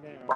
Yeah.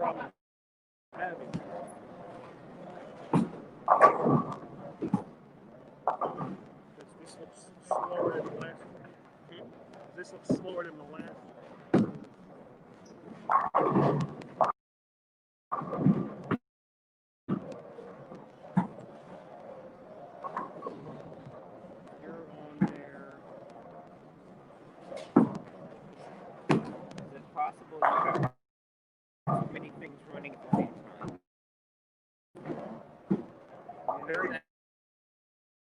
problem having. Does this look slower than the last one? Does this look slower than the last? You're on there. Is it possible you have too many things running at the same time?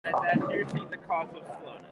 That's usually the cause of slowness.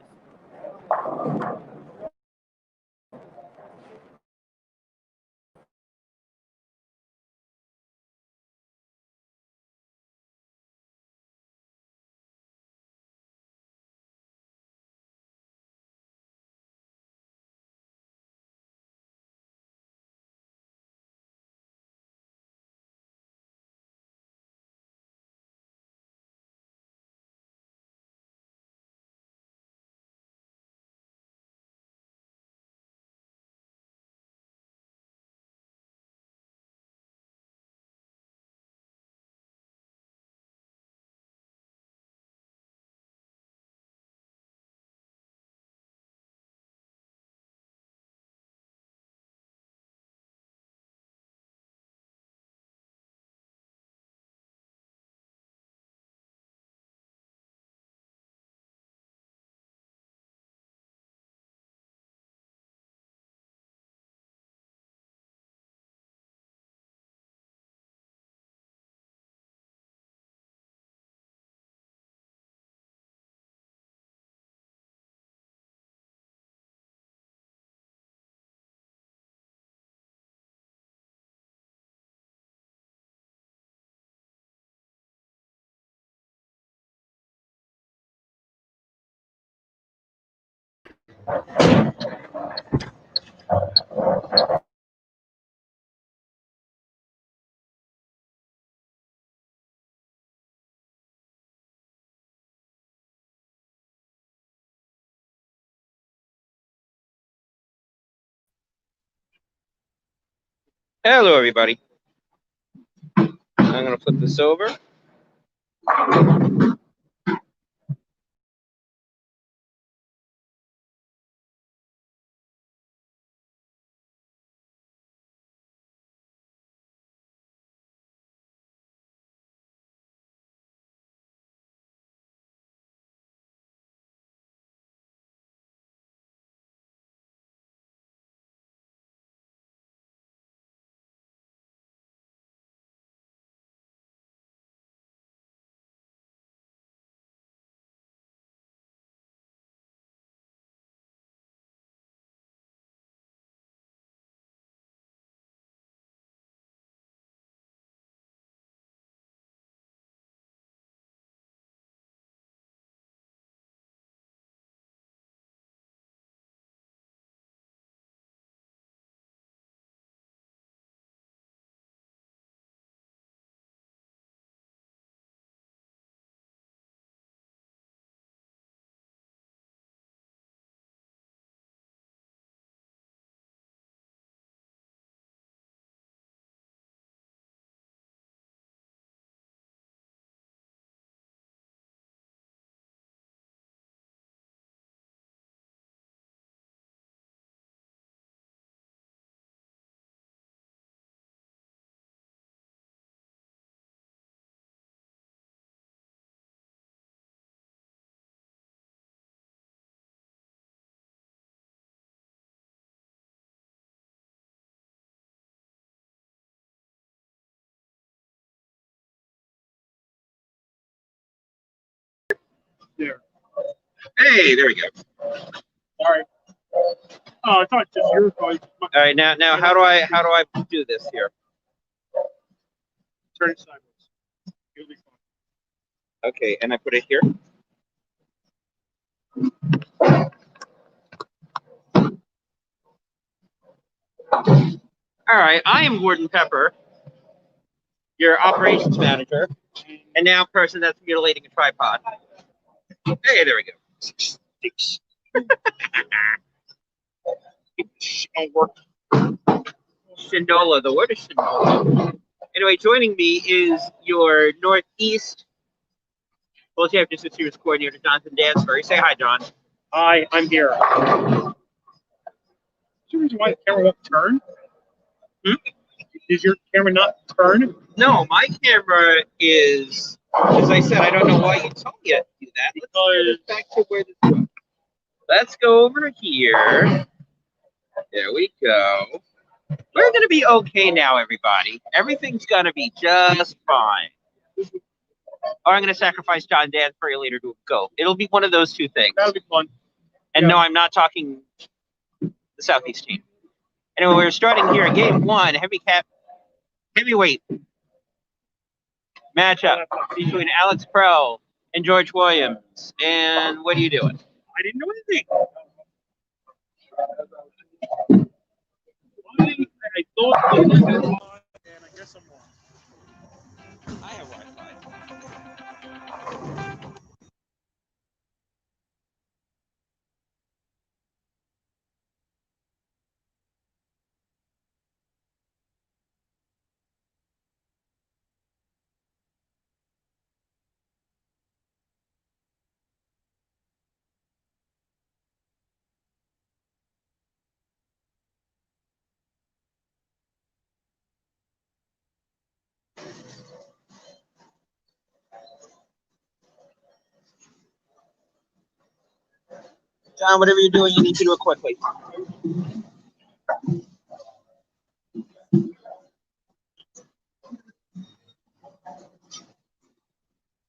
Hello, everybody. I'm going to flip this over. There. Hey, there we go. Sorry. Oh, I thought just your voice. All right, now how do I do this here? Turn it sideways. You'll be fine. Okay, and I put it here. All right, I am Gordon Pepper, your operations manager, and now person that's mutilating a tripod. Hey, there we go. Don't work. Shinola. The word is Shinola. Anyway, joining me is your Northeast World Championship Series coordinator, Jonathan Dansbury. Say hi, John. Hi, I'm here. Is there a reason why the camera won't turn? Is your camera not turn? No, my camera is, as I said, I don't know why you told me to do that. Let's get it back to where this was. Let's go over here. There we go. We're going to be okay now, everybody. Everything's going to be just fine. Or I'm going to sacrifice John Dansbury later to a goat. It'll be one of those two things. That'll be fun. And Yeah. no, I'm not talking the Southeast team. Anyway, we're starting here. Game one, heavyweight matchup between Alex Prell and George Williams. And what are you doing? I didn't know anything. I thought it was and I guess I'm wrong. I have Wi-Fi. John, whatever you're doing, you need to do it quickly.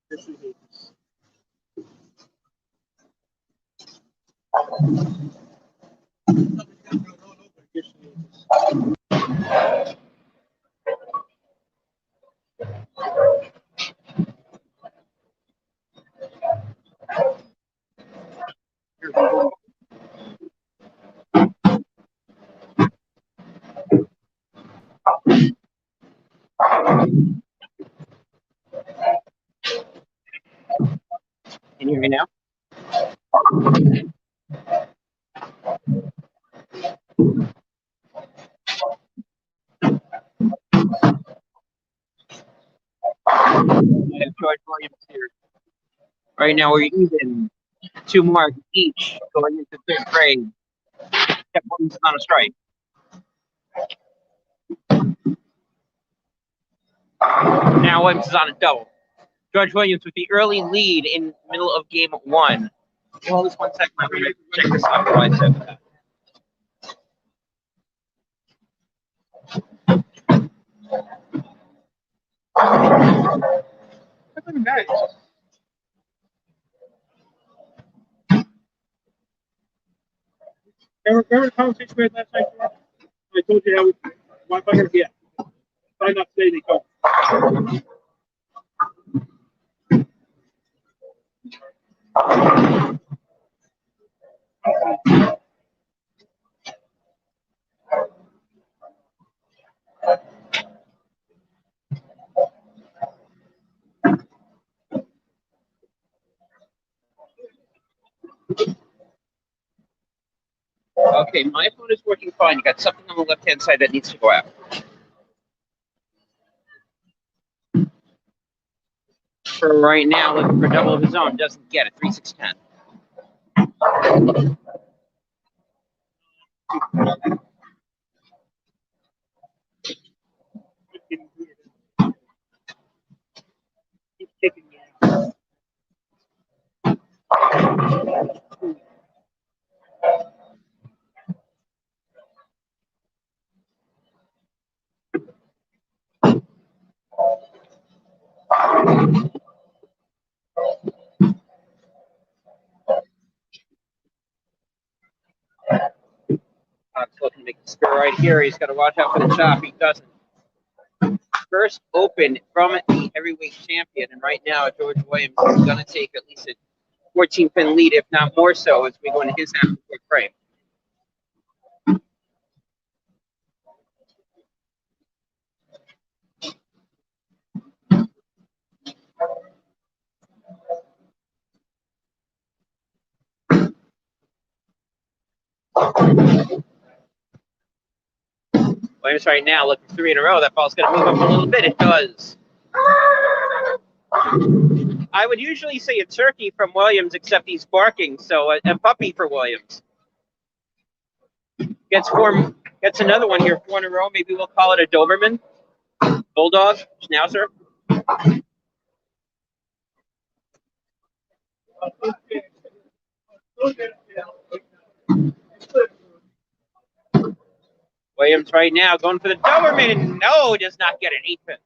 This is it. Can you hear me now? I have George Williams here. Right now, we're even 2 marks each going into third grade. Except Williams is on a strike. Now Williams is on a double. George Williams with the early lead in the middle of game one. Hold this 1 second. I'm going to check this out. What I said with that. That's not bad. Remember the conversation we had last night? I told you how Wi-Fi going to be at. Sign up today, they go. Okay, my phone is working fine. You got something on the left-hand side that needs to go out. For right now, looking for double of his own. Doesn't get it. 3-6-10. He's kicking me. Looking to make the spare right here. He's got to watch out for the chop. He doesn't. First open from the heavyweight champion, and right now George Williams is going to take at least a 14-pin lead, if not more so, as we go into his half of the frame. Williams right now looking 3 in a row. That ball's going to move up a little bit. It does. I would usually say a turkey from Williams, except he's barking, so a puppy for Williams. Gets another one here, 4 in a row. Maybe we'll call it a Doberman, Bulldog, Schnauzer. Williams right now going for the Doberman. No, does not get an 8-pin.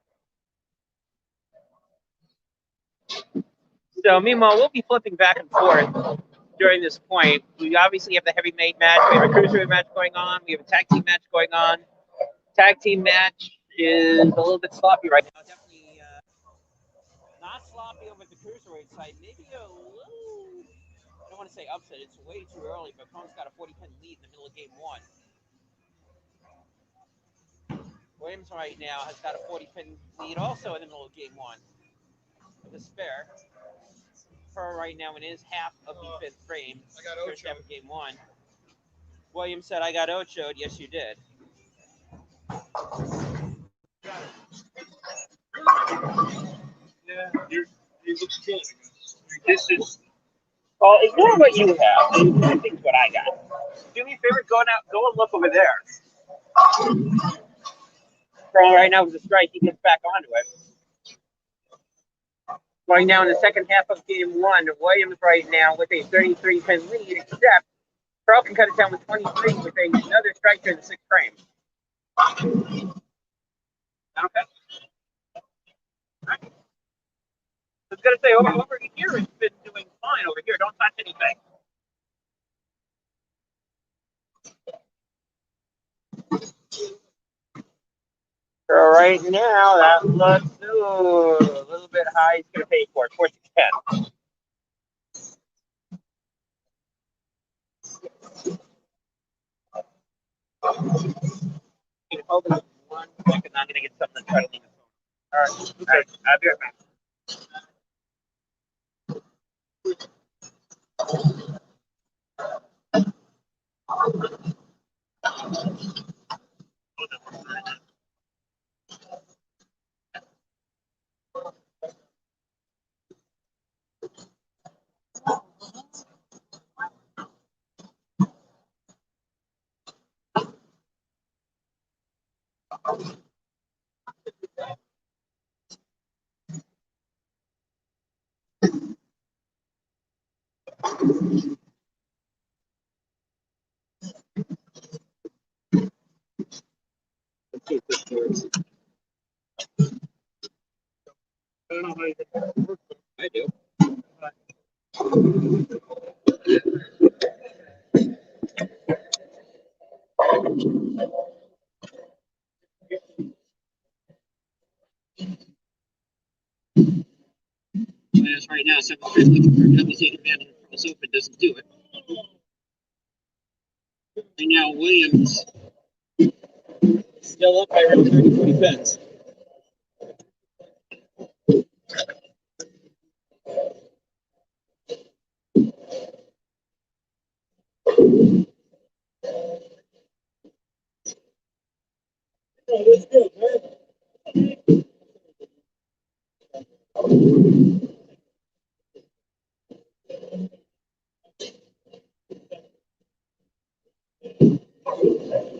So meanwhile, we'll be flipping back and forth during this point. We obviously have the heavyweight match. We have a cruiserweight match going on. We have a tag team match going on. Tag team match is a little bit sloppy right now. Definitely not sloppy over the cruiserweight side. Maybe a little, I don't want to say upset. It's way too early, but Cron's got a 40-pin lead in the middle of game 1. Williams right now has got a 40-pin lead also in the middle of game 1 with a spare. Prell right now in his half of the 5th frame. First half of game 1. Williams said, I got ochoed. Yes, you did. Yeah, you look good. This is. Well, ignore what you have. I think what I got. Do me a favor, go and look over there. Prell right now with a strike. He gets back onto it. Going now in the second half of game 1, Williams right now with a 33-pin lead, except Prell can cut it down with 23 with another strike in the 6th frame. Okay. Right. I was going to say, over here, it's been doing fine over here. Don't touch anything. So right now, that looks a little bit high. He's going to pay for it, 4-10. Hold on 1 second. I'm going to get something to try to leave it. All right. I'll be right back. Let's see if this works. I don't know how you get that. I do. Williams right now, 7th frame, looking for a double take advantage from this open, doesn't do it. Right now, Williams still up by around 30-40 pins. That's good, man.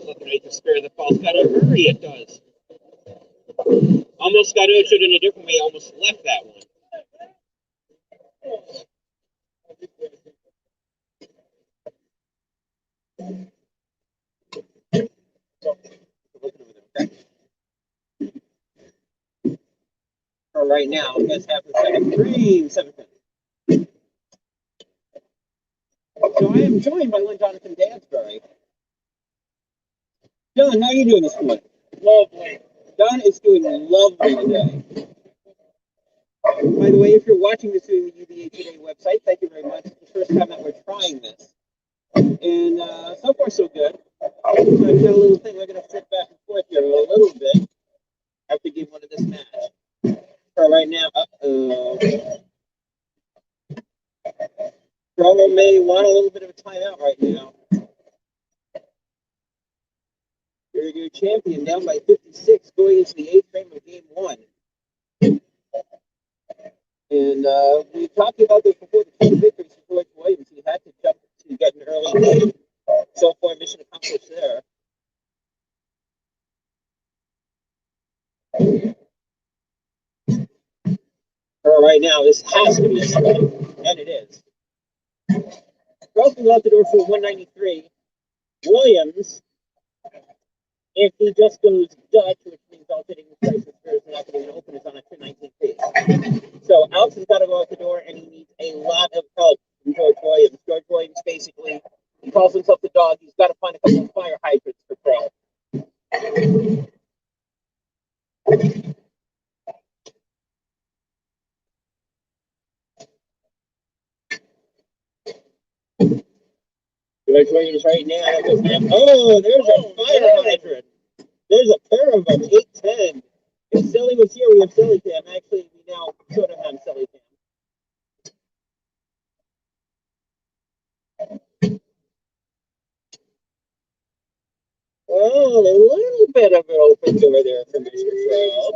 Looking right to spare the ball's got to hurry, it does. Almost got ochoed in a different way, almost left that one. For right now, you guys have the 2nd frame, 7th frame. So I am joined by one Jonathan Dansbury. John, how are you doing this morning? Lovely. Don is doing lovely today. By the way, if you're watching this through the UBA Today website, thank you very much. It's the first time that we're trying this. And so far, so good. So I've got a little thing. We're going to sit back and forth here a little bit after game 1 of this match. So right now, Raul may want a little bit of a timeout right now. Here your champion down by 56 going into the 8th frame of game 1. And we talked about this before the key victories for George Williams. He had to jump to get an early lead. So far, mission accomplished there. For right now, this has to be a strike, and it is. Crossing out the door for 193. Williams, if he just goes Dutch, which means alternating the price of spares not going to open, is on a 219 pace. So Alex has got to go out the door, and he needs a lot of help from George Williams. George Williams basically, he calls himself the dog. He's got to find a couple of fire hydrants for Prell. George Williams right now. Oh, there's a fire hydrant. There's a pair of them, 810. If Silly was here, we have Silly Cam. Actually, we now sort of have Silly Cam. Oh, a little bit of an open door there for Mr. Frell.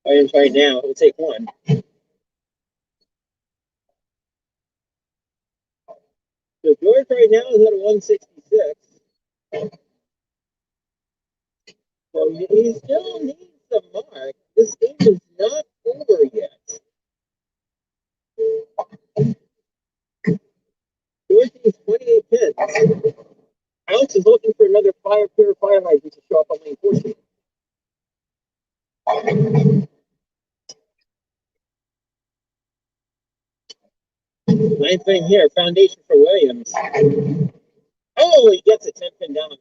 Williams right now, he'll take one. So George right now is at a 166. So he still needs the mark. This game is not over yet. George needs 28 hits. Alex is looking for another fire hydrant to show up on lane 14. Ninth thing here, foundation for Williams. Oh, he gets a 10 pin down on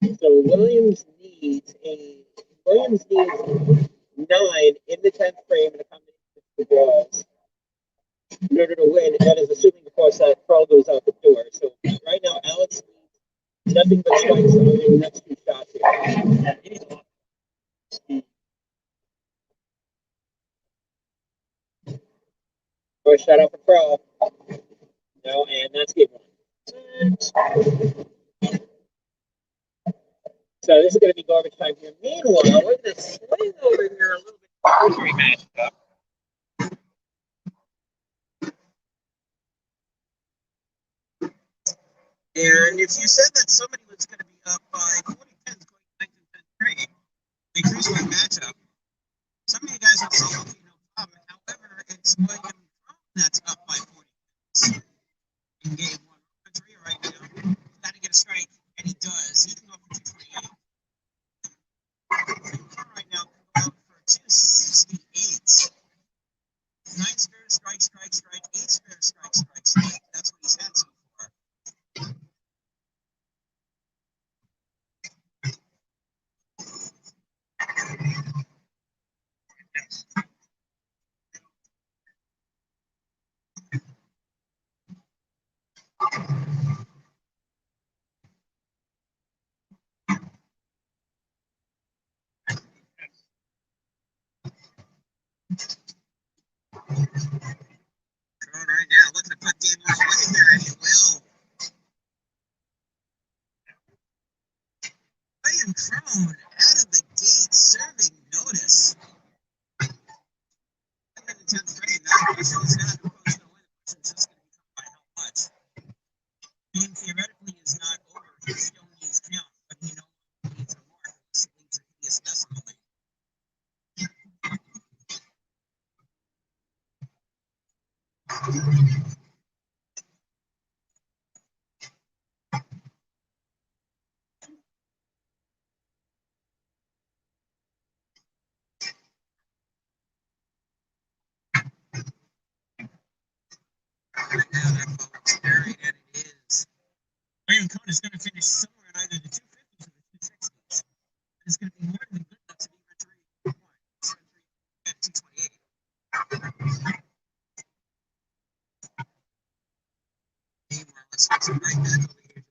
Messenger. So Williams needs 9 in the 10th frame and a combination of the balls in order to win. That is assuming, of course, that Prell goes out the door. So right now, Alex needs nothing but strikes on the next 2 shots here. First shot out for Prell. No, and that's game 1. So this is going to be garbage time here. Meanwhile, we're going to swing over here a little bit before we match up. And if you said that somebody was going to be up by 40 pins going 19-10 trade, a Cruiserweight matchup, some of you guys would say, okay, no problem. However, it's William Cron that's up by 40 pins in game 1. Renteria right now, he's got to get a strike, and he does. He can go for 228. Cron right now can go out for 268. 9 spare strike, 8 spare strike. That's what he's had so far. Cron right now looking to put game 1 away here, and he will. William Cron out of the gate serving notice. In the 10th frame, now the question is not who's going to win. The question is just going to become by how much. Game theoretically is not over. He still needs count, but he no longer needs a mark. He needs a hideous decimal lane. Right now, that ball is buried, and it is. William Cron is going to finish somewhere in either the 250s or the 260s. It's going to be more than good enough to be Renteria at 228. Meanwhile, Alex gets a right back over here.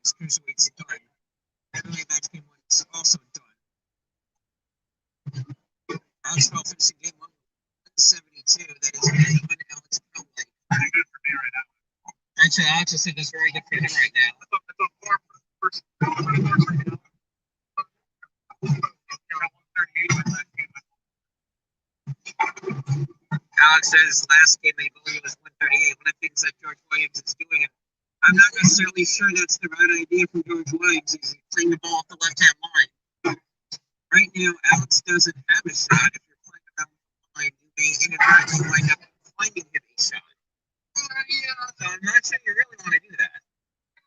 This Cruiserweight's done. Heavyweight match game 1 is also done. Alex Prell finishing game 1 172. That is very good Alex Prell. Very good for me right now. Actually, Alex just said that's very good for him right now. I thought far for the first Alex says last game, I believe it was 138. One of the things that George Williams is doing, and I'm not necessarily sure that's the right idea from George Williams, is playing the ball off the left-hand line. Right now, Alex doesn't have a shot. If you're playing around the line, you may inadvertently wind up finding him a shot. So I'm not sure you really want to do that.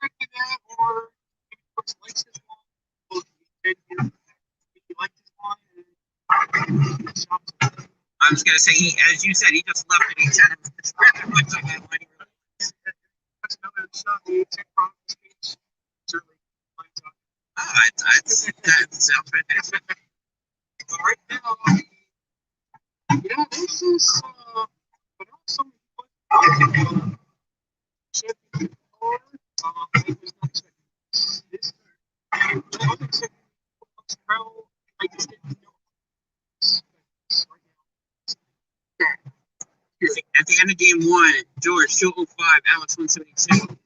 Or if he likes his line, if he likes his line, I was going to say, as you said, he just left it. He said it was pretty much on that line. That's another shot. The tech problems certainly lines up. That sounds fantastic. All right, now, yeah, this is, but also, should be hard. I was not expecting this. I was expecting Prell. I just didn't know. At the end of game 1, George 205, Alex 172.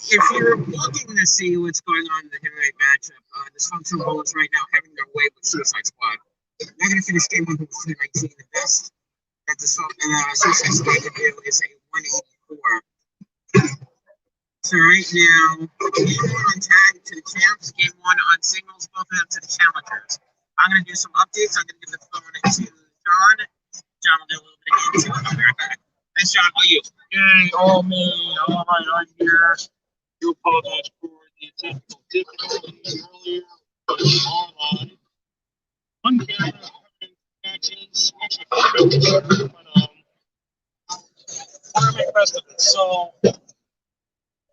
If you're looking to see what's going on in the heavyweight matchup, Dysfunctional Bullets right now having their way with Suicide Squad. They're going to finish game 1 with 219. The best that the Suicide Squad can do is a 184. So right now, game 1 on tag to the champs, game 1 on singles, both of them to the challengers. I'm going to do some updates. I'm going to give the phone to John. John will do a little bit of game 2, and I'll be right back. Thanks, John. How are you? Yay, all me. All right, I'm here. Do apologize for the technical difficulties earlier. Online. Uncapped matches. Actually, tournament rest of it. So,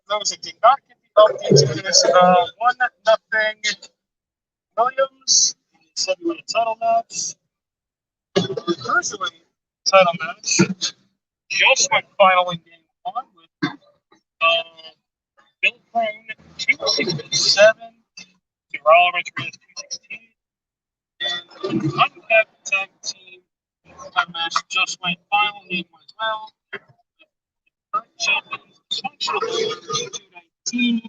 those that did not get the updates for this, 1-0 Williams, heavyweight title match. Cruiserweight title match. Just went final in game 1 with Bill Cron 267 to Raul Renteria 216. And Uncapped tag team title match just went final in game 1 as well. Current champion Dysfunctional 219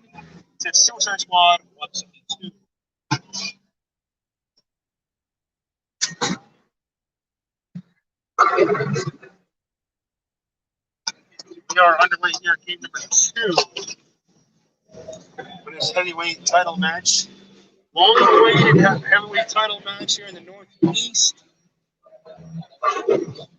to Suicide Squad 172. We are underway here, game number 2 for this heavyweight title match. Long-awaited heavyweight title match here in the Northeast.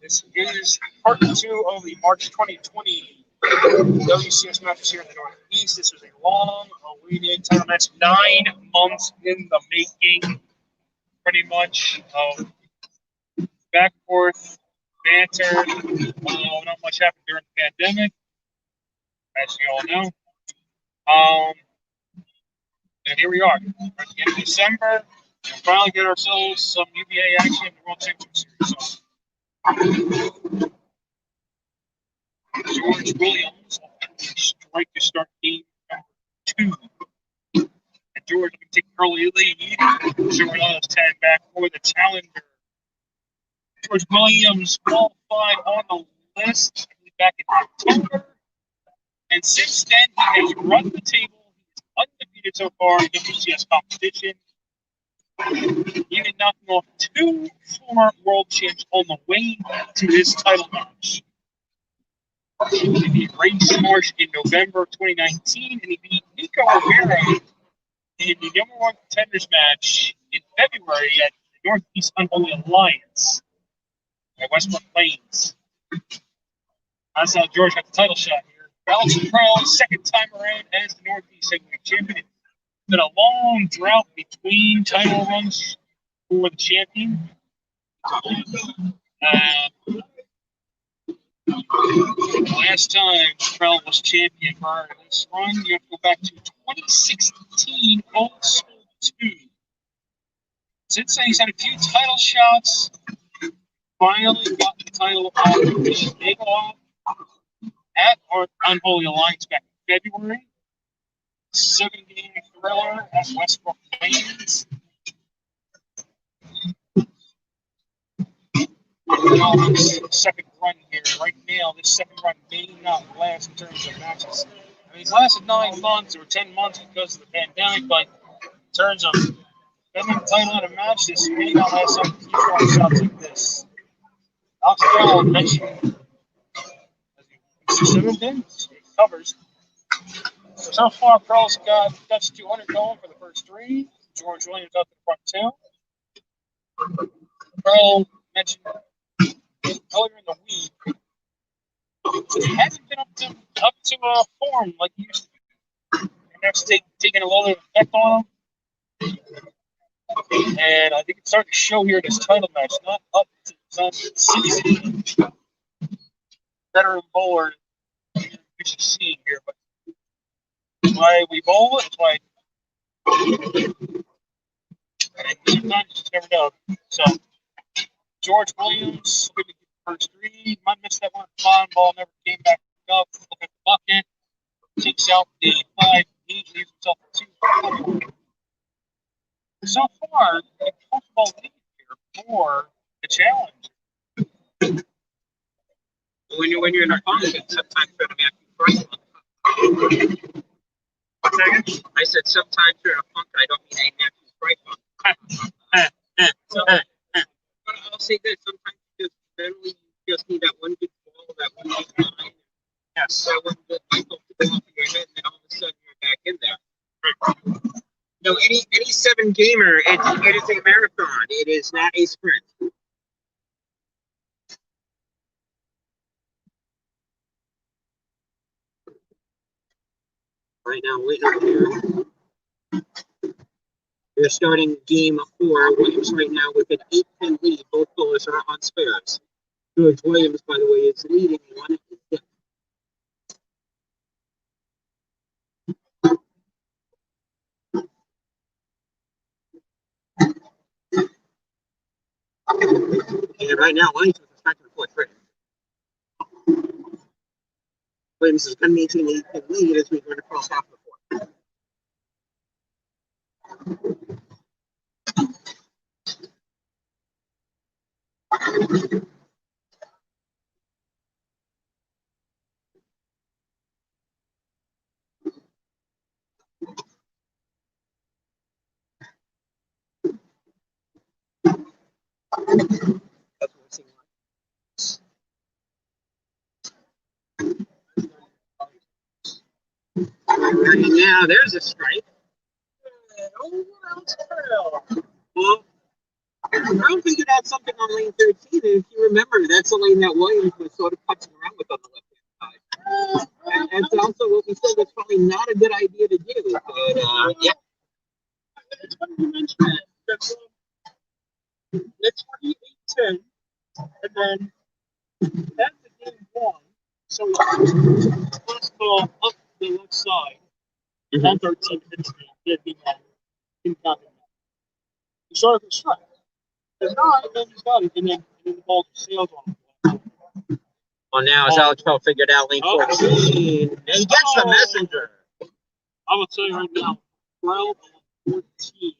This is part 2 of the March 2020 WCS matches here in the Northeast. This was a long-awaited title match, 9 months in the making, pretty much. Back and forth, banter. Not much happened during the pandemic, as you all know. And here we are, at the end of December. We'll finally get ourselves some UBA action in the World Championship Series. So, George Williams strike to start game number 2. And George can take an early lead. George on his 10 back for the challenger. George Williams qualified on the list back in October. And since then, he has run the table. Undefeated so far in WCS competition, even knocking off 2 former world champs on the way to his title match. He beat Ray Marsh in November of 2019, and he beat Nico Rivera in the number 1 contenders match in February at the Northeast Unholy Alliance at Westbrook Plains. That's how George got the title shot here. Alex Prell, second time around as the Northeast Heavyweight Champion. It's been a long drought between title runs for the champion. Last time Prell was champion prior to this run, you have to go back to 2016, old school 2. Since then, he's had a few title shots. Finally got the title off of Nagelhout. at our Unholy Alliance back in February. 7-game thriller at Westbrook Lanes. Second run here. Right now, this second run may not last in terms of matches. I mean, it's lasted 9 months or 10 months because of the pandemic, but in terms of defending the title in a match, this may not last on key strong shots like this. Alex Prell mentioned as he 7 pins, he covers. So far, Prell's got touch 200 going for the first 3. George Williams up in front 2. Prell mentioned earlier in the week, he hasn't been up to form like he used to be. And that's taking a little bit of effect on him. And I think it's starting to show here in this title match, not up to some season veteran bowler you should see here, but that's why we bowl it. That's why sometimes you just never know. So George Williams will be the first 3. Might miss that one fine ball, never came back up. Look at the bucket, takes out the 5-8, leaves himself a 2. So far, the comfortable lead here for the challenge. When you're in a function, sometimes you're in a Frei-Funk. What's that again? I said sometimes you're in a funk, and I don't mean a natural Frei-Funk. But I'll say this: sometimes you just need that one good ball, that one good line. Yes. That one good cycle to go off of your head, and then all of a sudden you're back in there. No, any 7-gamer, it is a marathon. It is not a sprint. Right now, waiting up here. We're starting game 4. Williams right now with an 8-10 lead. Both bowlers are on spares. George Williams, by the way, is leading 1-0. And right now, Williams is expecting a 4-3. Williams is going to maintain the 8-10 lead as we run across half the 4th. That's what we're seeing. Right now, there's a strike. Oh, that's Prell. Well, Raul figured out something on lane 13, and if you remember, that's the lane that Williams was sort of punching around with on the left-hand side. And that's also what we said was probably not a good idea to do. But, yeah. It's funny you mention that. That's 28-10, and then that's the game 1. So he first ball up the left side. On 13 hits me. Didn't not be mad. He started from strike. If not, then he's got it, and then the ball just sails on him. Well, now as Alex Prell figured out lane 14, and he gets the messenger. I will tell you right now, 12 on 14.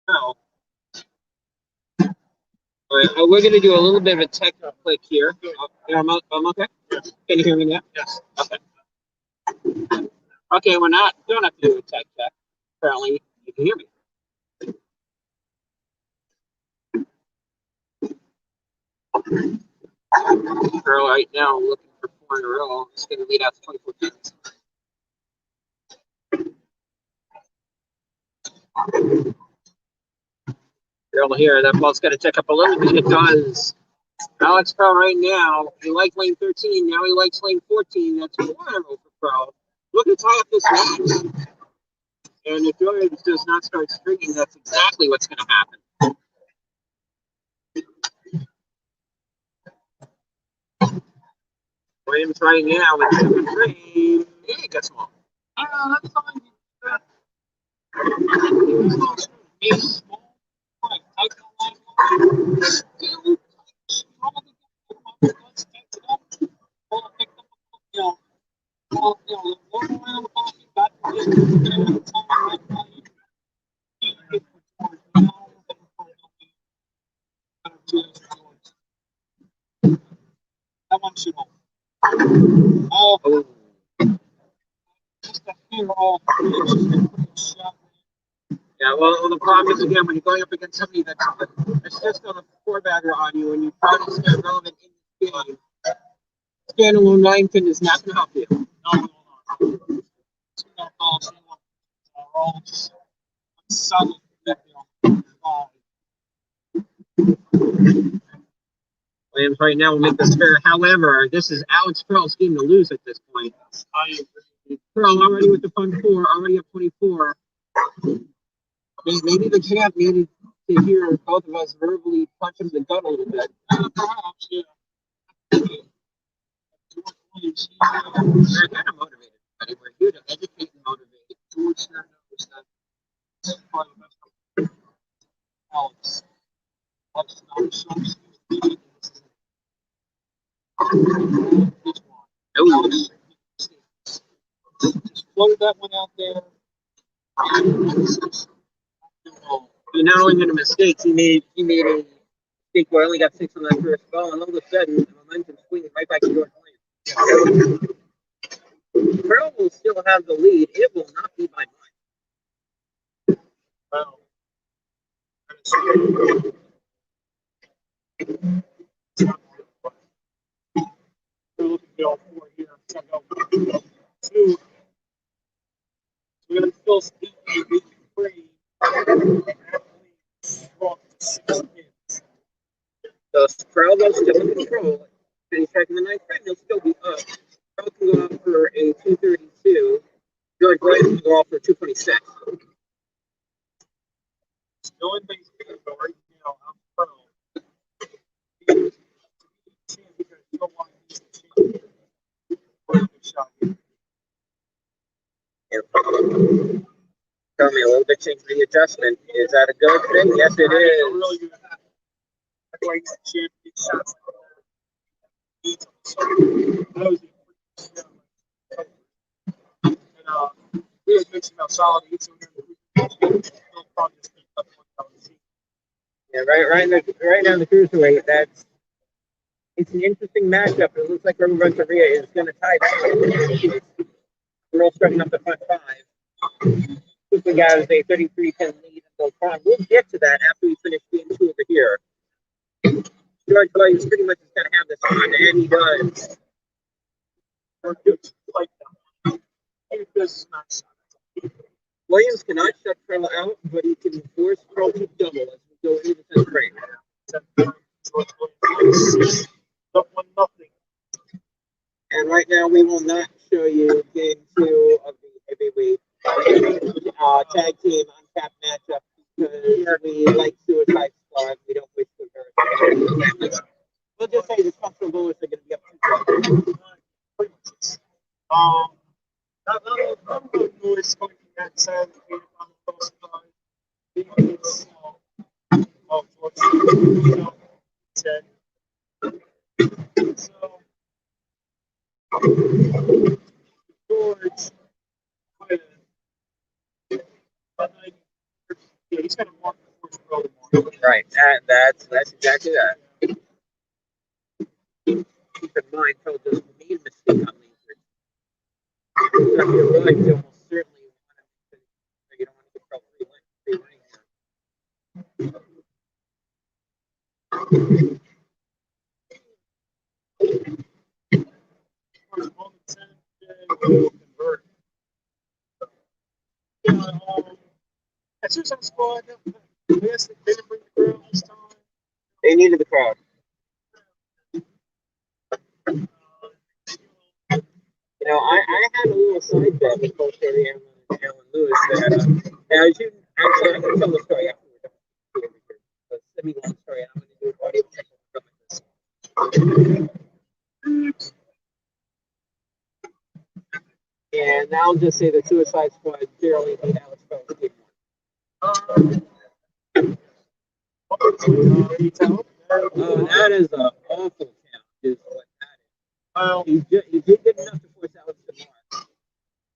Now, all right, we're going to do a little bit of a tech click here. I'm okay? Yes. Can you hear me now? Yes. Okay. Okay, don't have to do a tech check. Apparently, you can hear me. Prell right now looking for 4 in a row. It's going to lead out to 24 pins. Prell here, that ball's got to check up a little bit. It does. Alex Prell right now, he liked lane 13, now he likes lane 14. That's 4 in a row for Prell. Look at tie up this match. And if Williams does not start stringing, that's exactly what's going to happen. Williams right now in 7th frame. Yeah, he gets them all. That's fine. That one should hold. Oh, just a few off. Yeah, well, the problem is, again, when you're going up against somebody that's just on a 4-bagger on you and you try to stay relevant in the game, standalone 9 pin is not going to help you. No. Raul just solid. Williams right now will make this fair. However, this is Alex Prell's game to lose at this point. I agree. Prell already with the fun 4, already at 24. Maybe the champ needed to hear both of us verbally punch him in the gut a little bit. Perhaps, yeah. Williams, They're kind of motivated, buddy. We're here to educate and motivate. George sure knows that. That's probably the best. Alex. Alex not so Oh, just floated that one out there. he not only made a mistake, he made a mistake where I only got 6 on that first ball, and all of a sudden, the momentum swinging right back to George Williams. Prell will still have the lead. It will not be by much. Wow. We're looking at all 4 here. Check out 2. We're going to still speak to 3. So Prell goes still in control. And he's checking the 9th frame. He'll still be up. Prell can go up for a 232. George Williams can go off for 226. No one thinks good, but right now, I'm Prell. Because you don't want to use the champion. Good shot here. Tell me a little bit change the adjustment. Is that a good thing? Yes, it is. Really good. I like the champion shots. That was and we had mentioned how solid each of them. Yeah, right now in the cruiserweight. It's an interesting matchup. It looks like Renteria is going to tie that. We're all starting up the front 5. Cooper has a 33-10 lead until Cron. We'll get to that after we finish game 2 over here. George Williams pretty much is going to have this on, and he does. Like that. This not shot. Williams cannot shut Prell out, but he can force Prell to double as we go into the 10th frame. Up 1-0. And right now, we will not show you game 2 of the heavyweight tag team uncapped matchup because we like Suicide Squad. We don't wish to hurt. We'll just say the functional bullets are going to be up to Not noise coming from that side of the field on the post side. It's so George, yeah, he's got to walk Right. That's exactly that. Keep in mind, Prell doesn't need mistake on lasers. You're right. You almost certainly want to. You don't want to get Prell free running Convert. As soon as I squad, they didn't bring the crowd this time. They needed the crowd. You know, I had a little side bet with both Terry and Alan Lewis that, and I can tell the story after we're done. It's a semi-long story. I'm going to do an audio check with this. And I'll just say the Suicide Squad barely beat Alex Prell in game 1. That is an awful count, is what that is. He did get enough to force Alex to mark.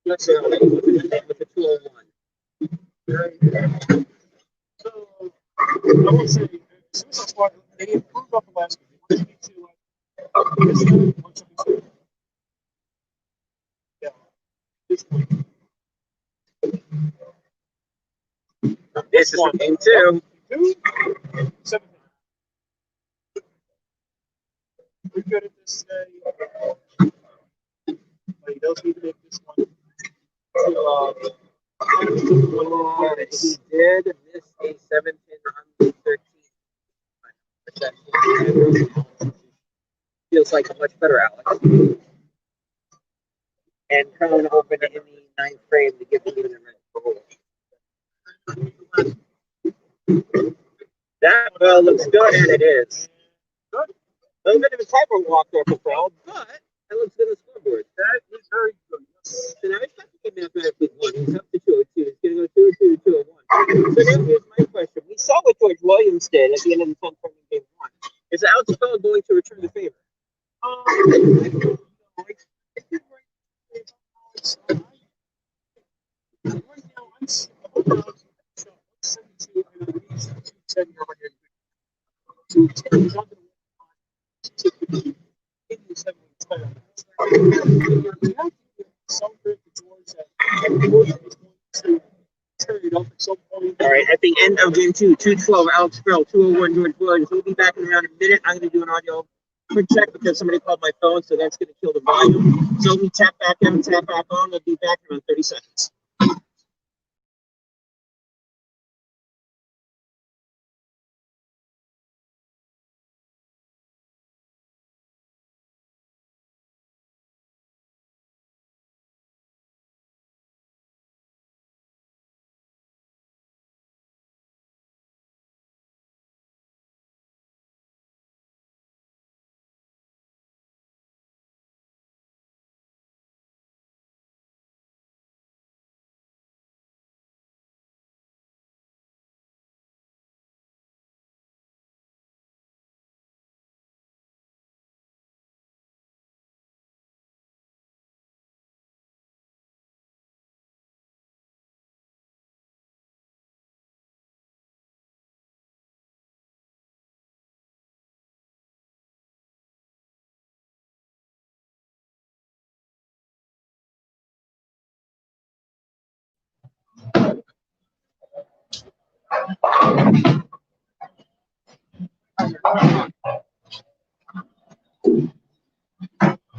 Let's with the 201. So, I will say, Suicide Squad, they improved off the last week. They need to, this time, once every two. Yeah. This week. This is game 2. 7. We're good at this today. He does need to make this one. He did miss a 17 on the 13. Feels like a much better Alex. And Cron opened in the 9th frame to give him even a red goal. That looks good, and it is. A little bit of a typo walk there for Prell, but that looks good on the scoreboard. That is very good. So now he's got to get mathematically 1. He's up to 202. He's going to go 202 to 201. So now here's my question. We saw what George Williams did at the end of the 10th frame in game 1. Is Alex Prell going to return the favor? All right, at the end of game 2, 212, Alex Prell, 201, George Williams. We'll be back in around a minute. I'm going to do an audio quick check because somebody called my phone, so that's going to kill the volume. So we tap back in, tap back on. We'll be back in around 30 seconds.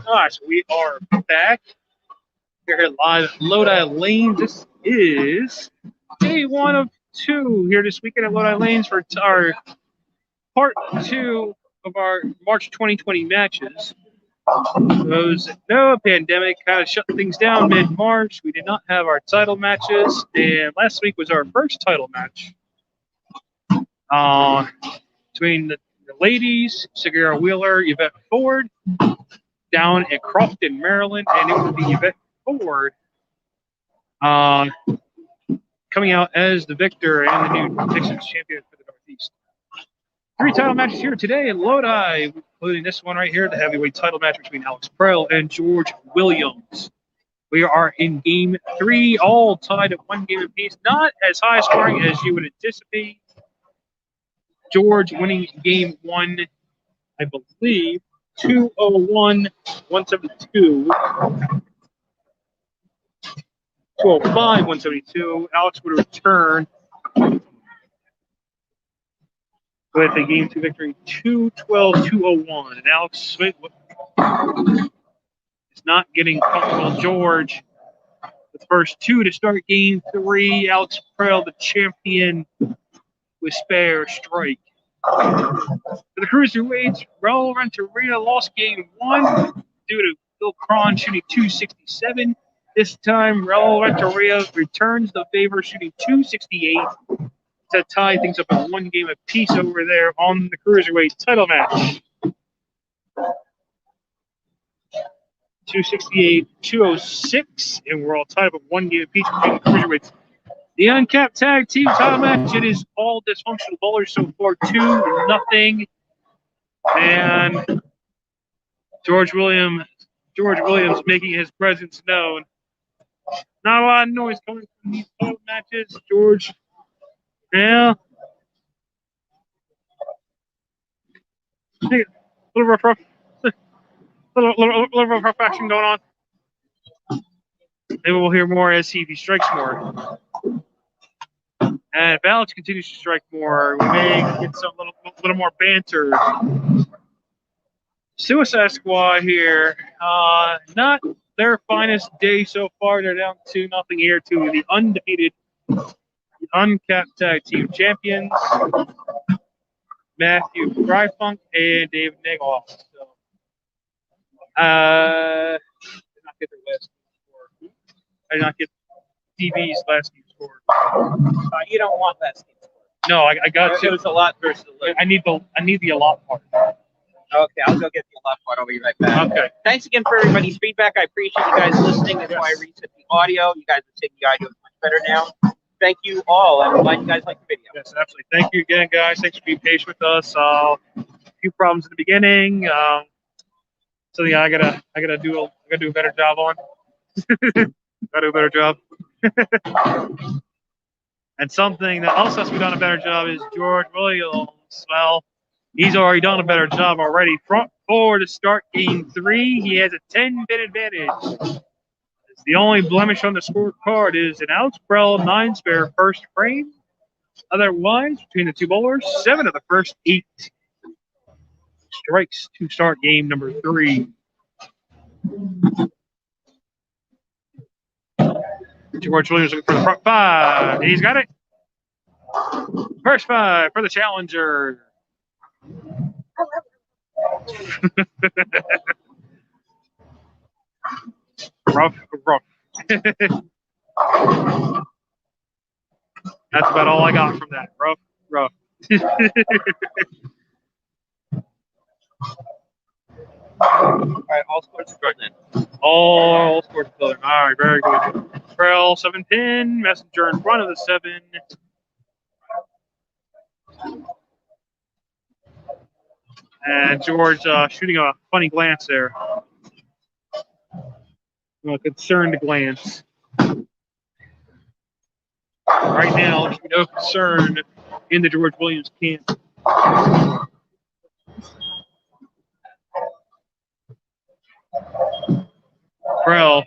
All right, so we are back. We're here live at Lodi Lanes. This is day 1 of 2 here this weekend at Lodi Lanes for our part 2 of our March 2020 matches. Those no pandemic kind of shut things down mid-March. We did not have our title matches, and last week was our first title match between the ladies, Segura Wheeler, Yvette Ford, down in Crofton, Maryland, and it will be Yvette Ford coming out as the victor and the new Texas champion for the Northeast. 3 title matches here today in Lodi, including this one right here, the heavyweight title match between Alex Prell and George Williams. We are in game 3, all tied at 1 game apiece. Not as high scoring as you would anticipate. George winning game 1, I believe, 201, 172. 205, 172. Alex would return with a game 2 victory, 212, 201. And Alex Smith is not getting comfortable. George, the first 2 to start game 3. Alex Prell, the champion, with spare strike. For the Cruiserweights, Raul Renteria lost game 1 due to Bill Cron shooting 267. This time, Raul Renteria returns the favor, shooting 268 to tie things up at 1 game apiece over there on the Cruiserweight title match. 268, 206, and we're all tied up at 1 game apiece between the Cruiserweights. The Uncapped Tag Team title match, it is all dysfunctional bowlers so far, 2-0. And George Williams making his presence known. Not a lot of noise coming from these title matches. George, yeah. Hey, little rough action going on. Maybe we'll hear more as he strikes more. And if Alex continues to strike more, we may get some little more banter. Suicide Squad here, not their finest day so far. They're down 2-0 here to the undefeated Uncapped Tag Team Champions, Matthew Frei-Funk and David Nagelhout. So, did not get their last score. I did not get DB's last game score. You don't want that team score. No, I got It was a lot versus a little. I need the a lot part. Okay, I'll go get the last part. I'll be right back. Okay. Thanks again for everybody's feedback. I appreciate you guys listening. That's why I reset the audio. You guys are taking the audio much better now. Thank you all. I'm glad you guys like the video. Yes, absolutely. Thank you again, guys. Thanks for being patient with us. A few problems in the beginning. Something I gotta do a better job on. Gotta do a better job. And something that also has to be done a better job is George Williams. Well, he's already done a better job already. Front 4 to start game 3. He has a 10-bit advantage. The only blemish on the scorecard is an Alex Prell 9-spare first frame. Otherwise, between the 2 bowlers, 7 of the first 8 strikes to start game number 3. George Williams looking for the front 5. He's got it. First 5 for the challenger. Rough. That's about all I got from that. Rough. All right, all scores are filled in. All scores filled in. All right, very good. Prell 7-pin, Messenger in front of the 7. And George shooting a funny glance there. A concerned glance. Right now, there's no concern in the George Williams camp. Prell.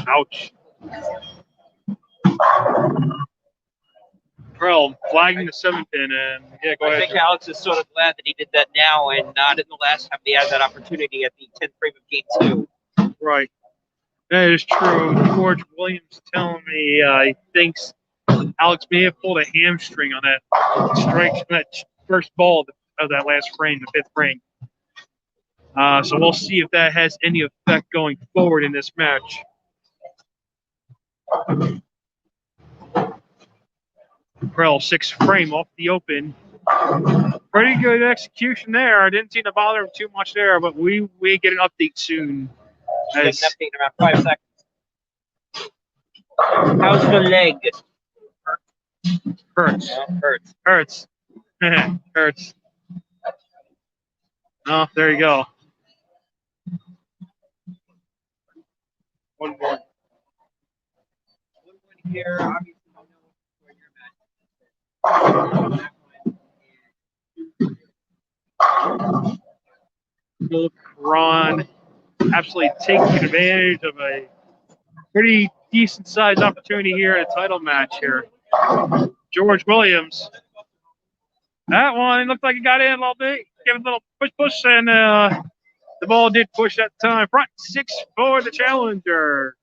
Ouch. Prell flagging the 7-pin, and yeah, go ahead. I think Alex is sort of glad that he did that now and not in the last time he had that opportunity at the 10th frame of game 2. Right. That is true. George Williams telling me he thinks Alex may have pulled a hamstring on that strike, that first ball of that last frame, the 5th frame. So we'll see if that has any effect going forward in this match. Prell 6th frame off the open. Pretty good execution there. I didn't seem to bother him too much there, but we get an update soon. Get an update in around 5 seconds. How's the leg? Hurts. Hurts. Hurts. Oh, there you go. One more. Here, obviously, you know where your match is. Will Cron absolutely taking advantage of a pretty decent sized opportunity here in a title match here. George Williams. That one looked like it got in a little bit. Give it a little push, and the ball did push that time. Front 6 for the challenger.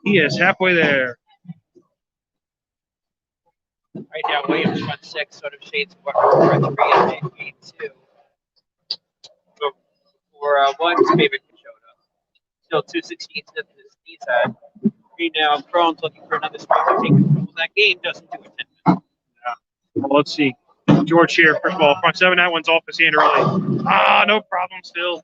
He is halfway there. Right now, Williams front 6, sort of shades of what Renteria in game 2. So for one's favorite showed up. Still 2/16 to his knees had. Right now, Cron's looking for another strike to take control of that game. Doesn't do it 10 minutes. Yeah. Well, let's see. George here, first of all, front 7. That one's off his hand early. No problem still.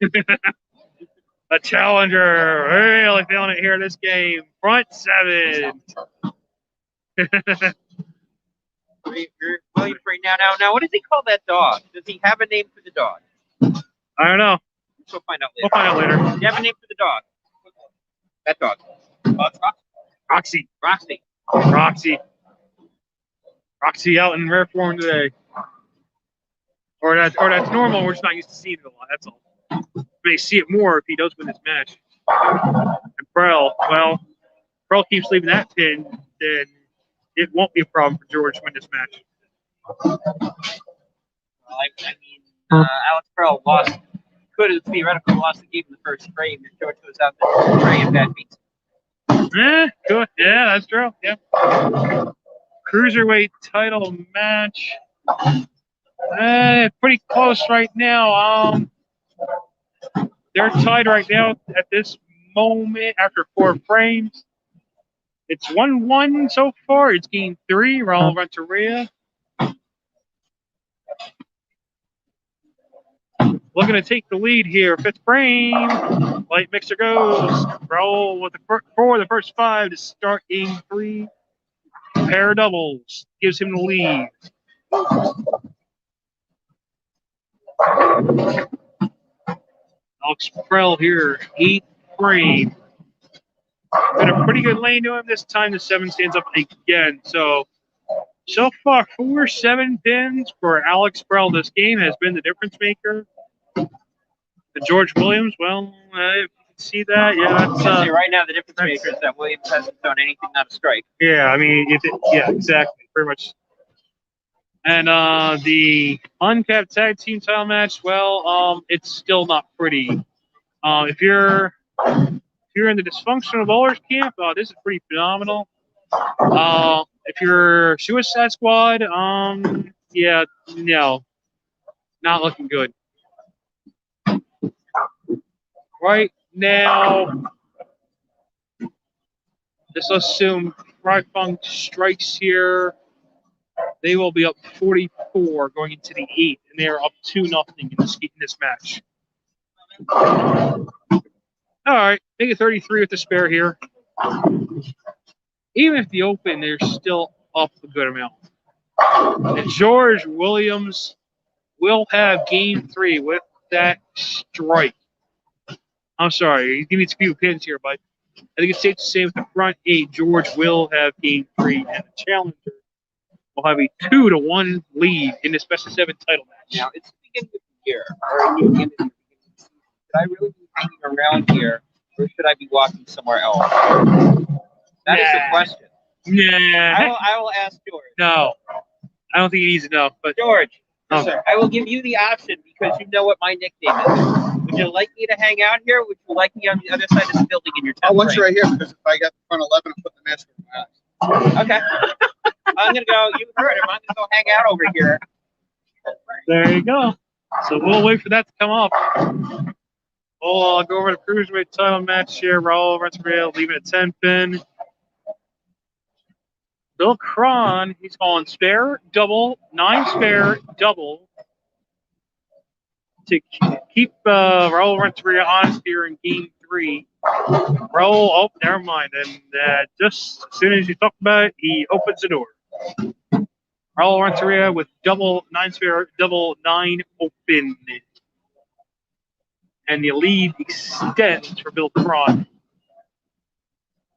The challenger really feeling it here in this game. Front 7. Williams right now, what does he call that dog? Does he have a name for the dog? I don't know. We'll find out later. We'll find out later. Do you have a name for the dog? That dog. Roxy. Roxy. Roxy out in rare form today. Or that's normal. We're just not used to seeing it a lot. That's all. We may see it more if he does win this match. And Prell, well, Prell keeps leaving that pin, then it won't be a problem for George to win this match. Well, I mean, Alex Prell lost. Could have theoretically lost the game in the first frame if George was out there to frame that beats. Good. Yeah, that's true. Yeah. Cruiserweight title match. Pretty close right now. They're tied right now at this moment after 4 frames. It's 1-1 so far. It's game 3. Raul Renteria. Looking to take the lead here. 5th frame. Light mixer goes. Raul with the first 5 to start game 3. Pair of doubles gives him the lead. Alex Prell here, 8th frame. Got a pretty good lane to him this time. The 7 stands up again. So far, 4 7 pins for Alex Prell. This game has been the difference maker. And George Williams, well, if you can see that, yeah, that's right now the difference maker is that Williams hasn't thrown anything not a strike. Yeah, I mean, yeah, exactly, pretty much. And the Uncapped tag team title match, well, it's still not pretty. If you're in the Dysfunctional Bowlers camp, this is pretty phenomenal. If you're Suicide Squad, yeah, no, not looking good. Right now, let's assume Frei-Funk strikes here. They will be up 44 going into the 8th, and they are up 2-0 in this match. All right, make it 33 with the spare here. Even if the open, they're still up a good amount. And George Williams will have game 3 with that strike. I'm sorry, he needs a few pins here, but I think it's safe to say with the front 8, George will have game 3, and the challenger will have a 2-1 lead in this best of 7 title match. Now, it's the beginning of the year, or in the beginning of the season. Should I really be hanging around here, or should I be walking somewhere else? That is the question. Nah. I will ask George. No, I don't think he needs to know. But George, listen, I will give you the option because you know what my nickname is. Would you like me to hang out here? Would you like me on the other side of this building in your 10th I want you frame? right here because if I got the front 11, I'll put the mask over my eyes. Okay. I'm going to go, you heard him, I'm going to go hang out over here. there you go. So we'll wait for that to come up. We'll go over the Cruiserweight title match here. Raul Renteria leaving at 10 pin. Bill Cron, he's calling spare, double, 9 spare, double to keep Raul Renteria honest here in game 3. Raul, oh, never mind. And just as soon as you talk about it, he opens the door. Raul Renteria with double 9 spare, double 9 open. And the lead extends for Bill Cron.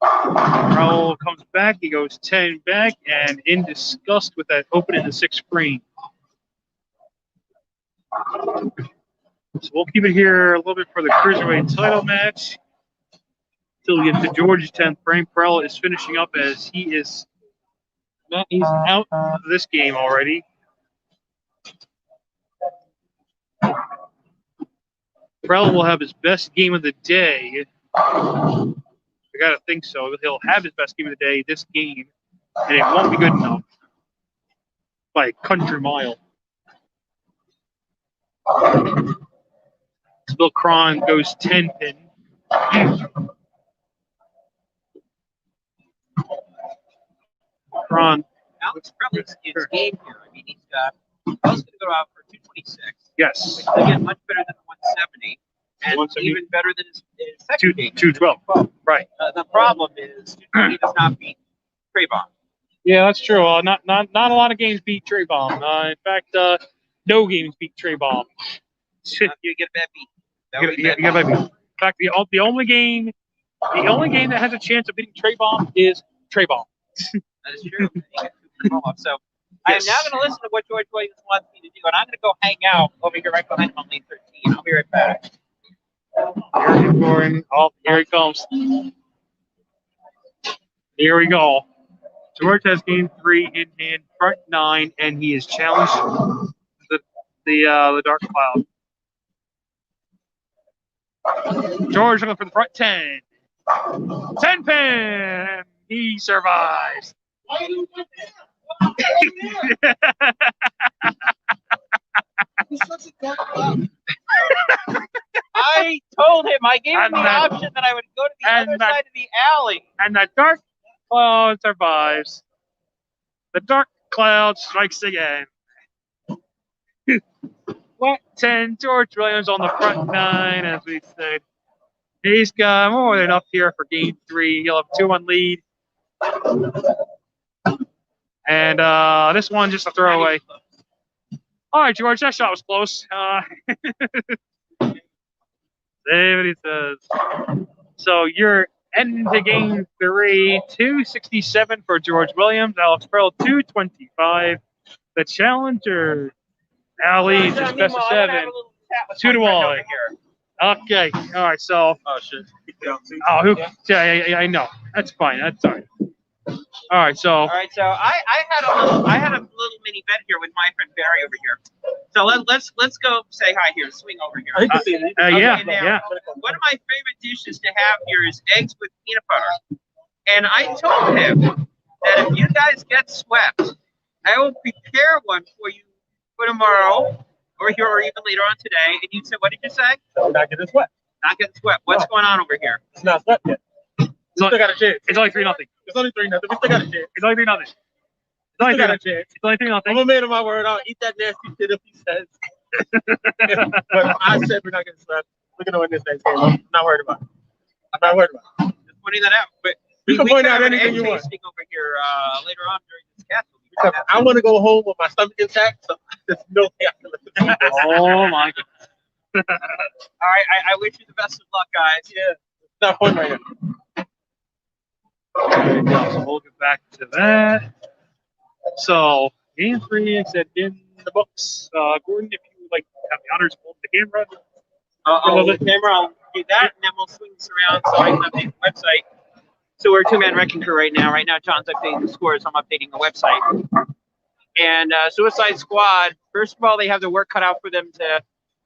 Raul comes back. He goes 10 back and in disgust with that open in the 6th frame. So we'll keep it here a little bit for the Cruiserweight title match. Till we get to George's 10th frame. Prell is finishing up as he's out of this game already. Prell will have his best game of the day. I gotta think so. He'll have his best game of the day this game, and it won't be good enough by a country mile. So Bill Cron goes 10 pin. Cron. Alex Prell's his game here. I mean, he's going to go out for 226. Yes. Which is, again, much better than the 170. And 170. even better than his second game. 212. Right. The problem is 220 does not beat Trey Bomb. Yeah, that's true. Not a lot of games beat Trey Bomb. In fact, no games beat Trey Bomb. You get a bad beat. You get a bad beat. In fact, the only game that has a chance of beating Trey Bomb is Trey Bomb. That is true. So I am now going to listen to what George Williams wants me to do, and I'm going to go hang out over here right behind him on lane 13. I'll be right back. Here he comes. Here we go. George has game 3 in hand, front 9, and he is challenged the Dark Cloud. George looking for the front 10. 10 pin. He survives. I told him, I gave him the option that I would go to the other side of the alley. And the Dark Cloud survives. The Dark Cloud strikes again. What 10? George Williams on the front 9, as we said. He's got more than up here for game 3. He'll have 2-1 lead. And this one just a throwaway. All right, George, that shot was close. David, he says. So you're ending the game 3, 267 for George Williams. Alex Prell, 225. The challenger now leads. It's best of 7. 2-1. Okay. All right. So. Oh shit. Oh, who? Yeah, I know. That's fine. That's all right. All right. So. All right. So I had a little mini bet here with my friend Barry over here. So let's go say hi here. Swing over here. Yeah. Now, Yeah. one of my favorite dishes to have here is eggs with peanut butter. And I told him that if you guys get swept, I will prepare one for you for tomorrow, or here, or even later on today. And you said, what did you say? We're not getting swept. Not getting swept. What's going on over here? It's not swept yet. We still got a chance. It's only 3-0. It's only 3-0. We still got a chance. It's only 3-0. It's only 3-0. It's only 3-0. I'm a man of my word. I'll eat that nasty shit if he says. But I said we're not getting swept. We're gonna win this next game. I'm not worried about it. I'm not worried about it. Just pointing that out. But You can point could out have an anything egg you want. tasting over here later on during this cast. I want to go home with my stomach intact, so there's no way I can listen. Oh my God. All right, I wish you the best of luck, guys. Yeah, it's not fun right now. There you go. So we'll get back to that. So game 3 is in the books. Gordon, if you would like have the honors of holding the camera. I'll the camera. I'll do that, and then we'll swing this around so I can update the website. So we're a 2-man wrecking crew right now. Right now, John's updating the scores. I'm updating the website. And Suicide Squad, first of all, they have their work cut out for them to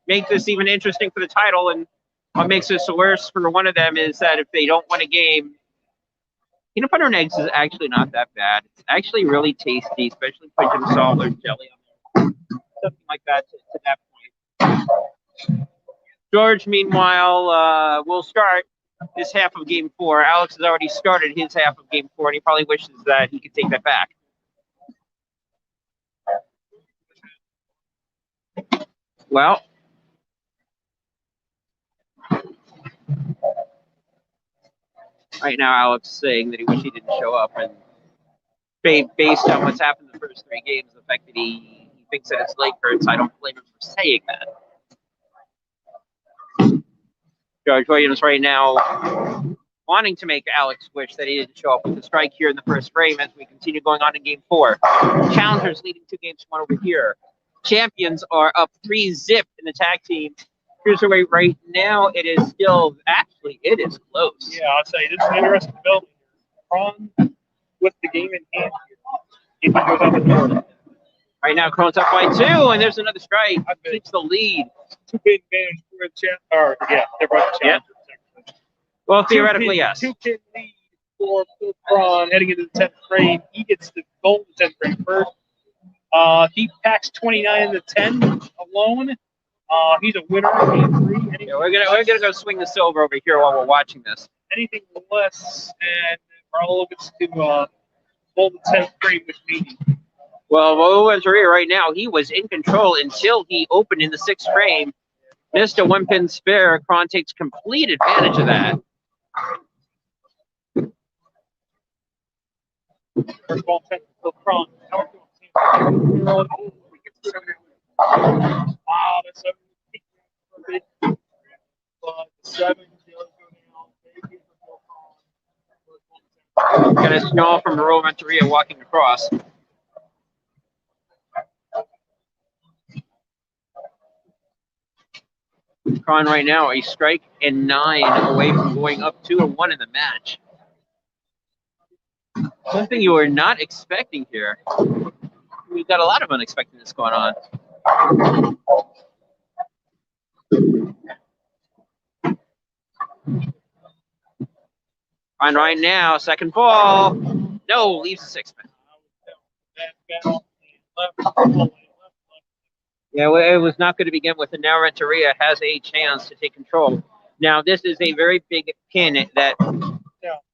make this even interesting for the title. And what makes this worse for one of them is that if they don't win a game, peanut butter and eggs is actually not that bad. It's actually really tasty, especially put some salt or jelly on there. Something like that to that point. George, meanwhile, will start this half of game 4. Alex has already started his half of game 4, and he probably wishes that he could take that back. Well, right now Alex is saying that he wished he didn't show up, and based on what's happened in the first 3 games, the fact that he thinks that his leg hurts, I don't blame him for saying that. George Williams right now wanting to make Alex wish that he didn't show up with the strike here in the first frame as we continue going on in game 4. Challengers leading 2 games to 1 over here. champions are up 3-0 in the tag team Cruiserweight right now. It is still, actually, it is close. Yeah, I'll tell you, this is an interesting development. Cron with the game in hand here. If he goes out the door. Right now, Cron's up by 2, and there's another strike. Keeps the lead. 2-pin advantage for the champ. Or, yeah, they're both the challengers. Well, theoretically, yes. 2-pin lead for Bill Cron heading into the 10th frame. He gets the goal in the 10th frame first. He packs 29 in the 10 alone. He's a winner of game 3. Yeah, we're gonna go swing the silver over here while we're watching this. Anything less, and Raul gets to hold the 10th frame with me. Well, Renteria right now, he was in control until he opened in the 6th frame. Missed a 1-pin spare. Cron takes complete advantage of that. First ball 10 for Cron. Wow, that's a big. But 7 does go down. Got a snarl from Raul Renteria walking across. Cron right now a strike and 9 away from going up 2-1 in the match. Something you were not expecting here. We've got a lot of unexpectedness going on. Cron right now, second ball. No, leaves the 6 man. Yeah, well, it was not going to begin with, and now Renteria has a chance to take control. Now, this is a very big pin that,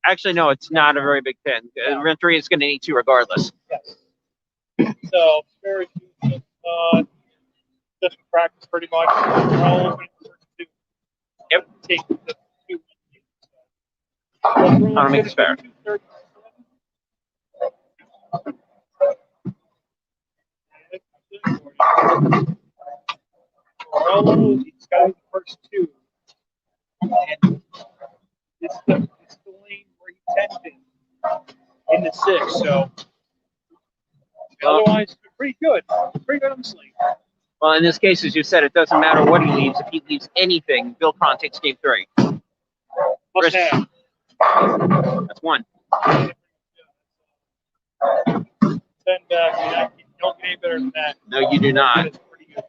actually, no, it's not a very big pin. Renteria is going to need 2 regardless. Yes. So, very just practice pretty much. Yep. Take the 2. I don't make it fair. Raul, he's got the first 2. And it's the lane where he tended in the 6. So otherwise, pretty good. Pretty good on the slate. Well, in this case, as you said, it doesn't matter what he leaves. If he leaves anything, Bill Cron takes game 3. Must have. That's 1. 10 back. You don't get any better than that. No, you do not. That is pretty good.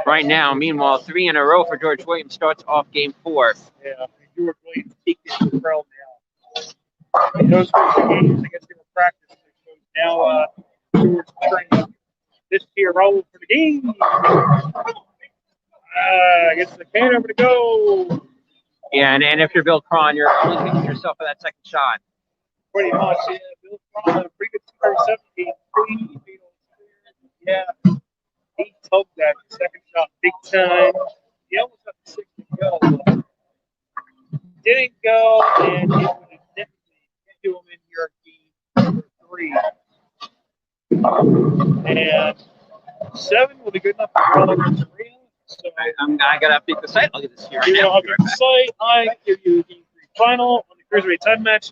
Right now, meanwhile, 3 in a row for George Williams starts off game 4. Yeah, George Williams take this to Prell now. In those first 2 games, I guess they were practicing. So now George training. This here, Raul for the game. Gets the can over to go. Yeah, and if you're Bill Cron, you're only picking yourself for that second shot. Pretty much, yeah. Bill Cron had a pretty good 2-7 game. Yeah. He took that second shot big time. He almost got the 6 to go. Didn't go, and it would have definitely do him in your game number 3. And 7 will be good enough for Raul Renteria. So I gotta update the site. I'll get this here right you now. know, update the site. I give you game 3 final on the Cruiserweight time match.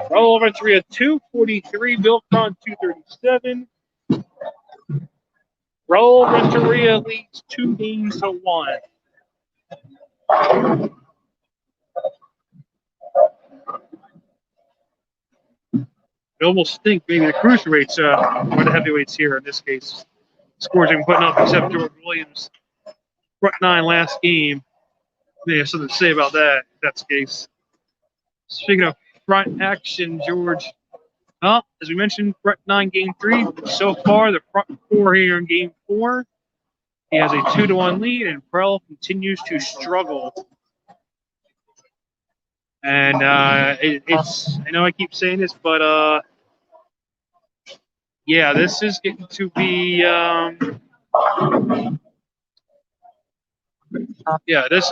Raul Renteria 243, Bill Cron 237. Raul Renteria leads 2 games to 1. I almost think maybe the Cruiserweights are the heavyweights here in this case. Scores have been putting up except George Williams. Front 9 last game. They have something to say about that, if that's the case. Speaking of front action, George, well, as we mentioned, front 9 game 3. So far, the front 4 here in game 4. He has a 2-1 lead, and Prell continues to struggle. And it's, I know I keep saying this, but yeah, this is getting to be, yeah, this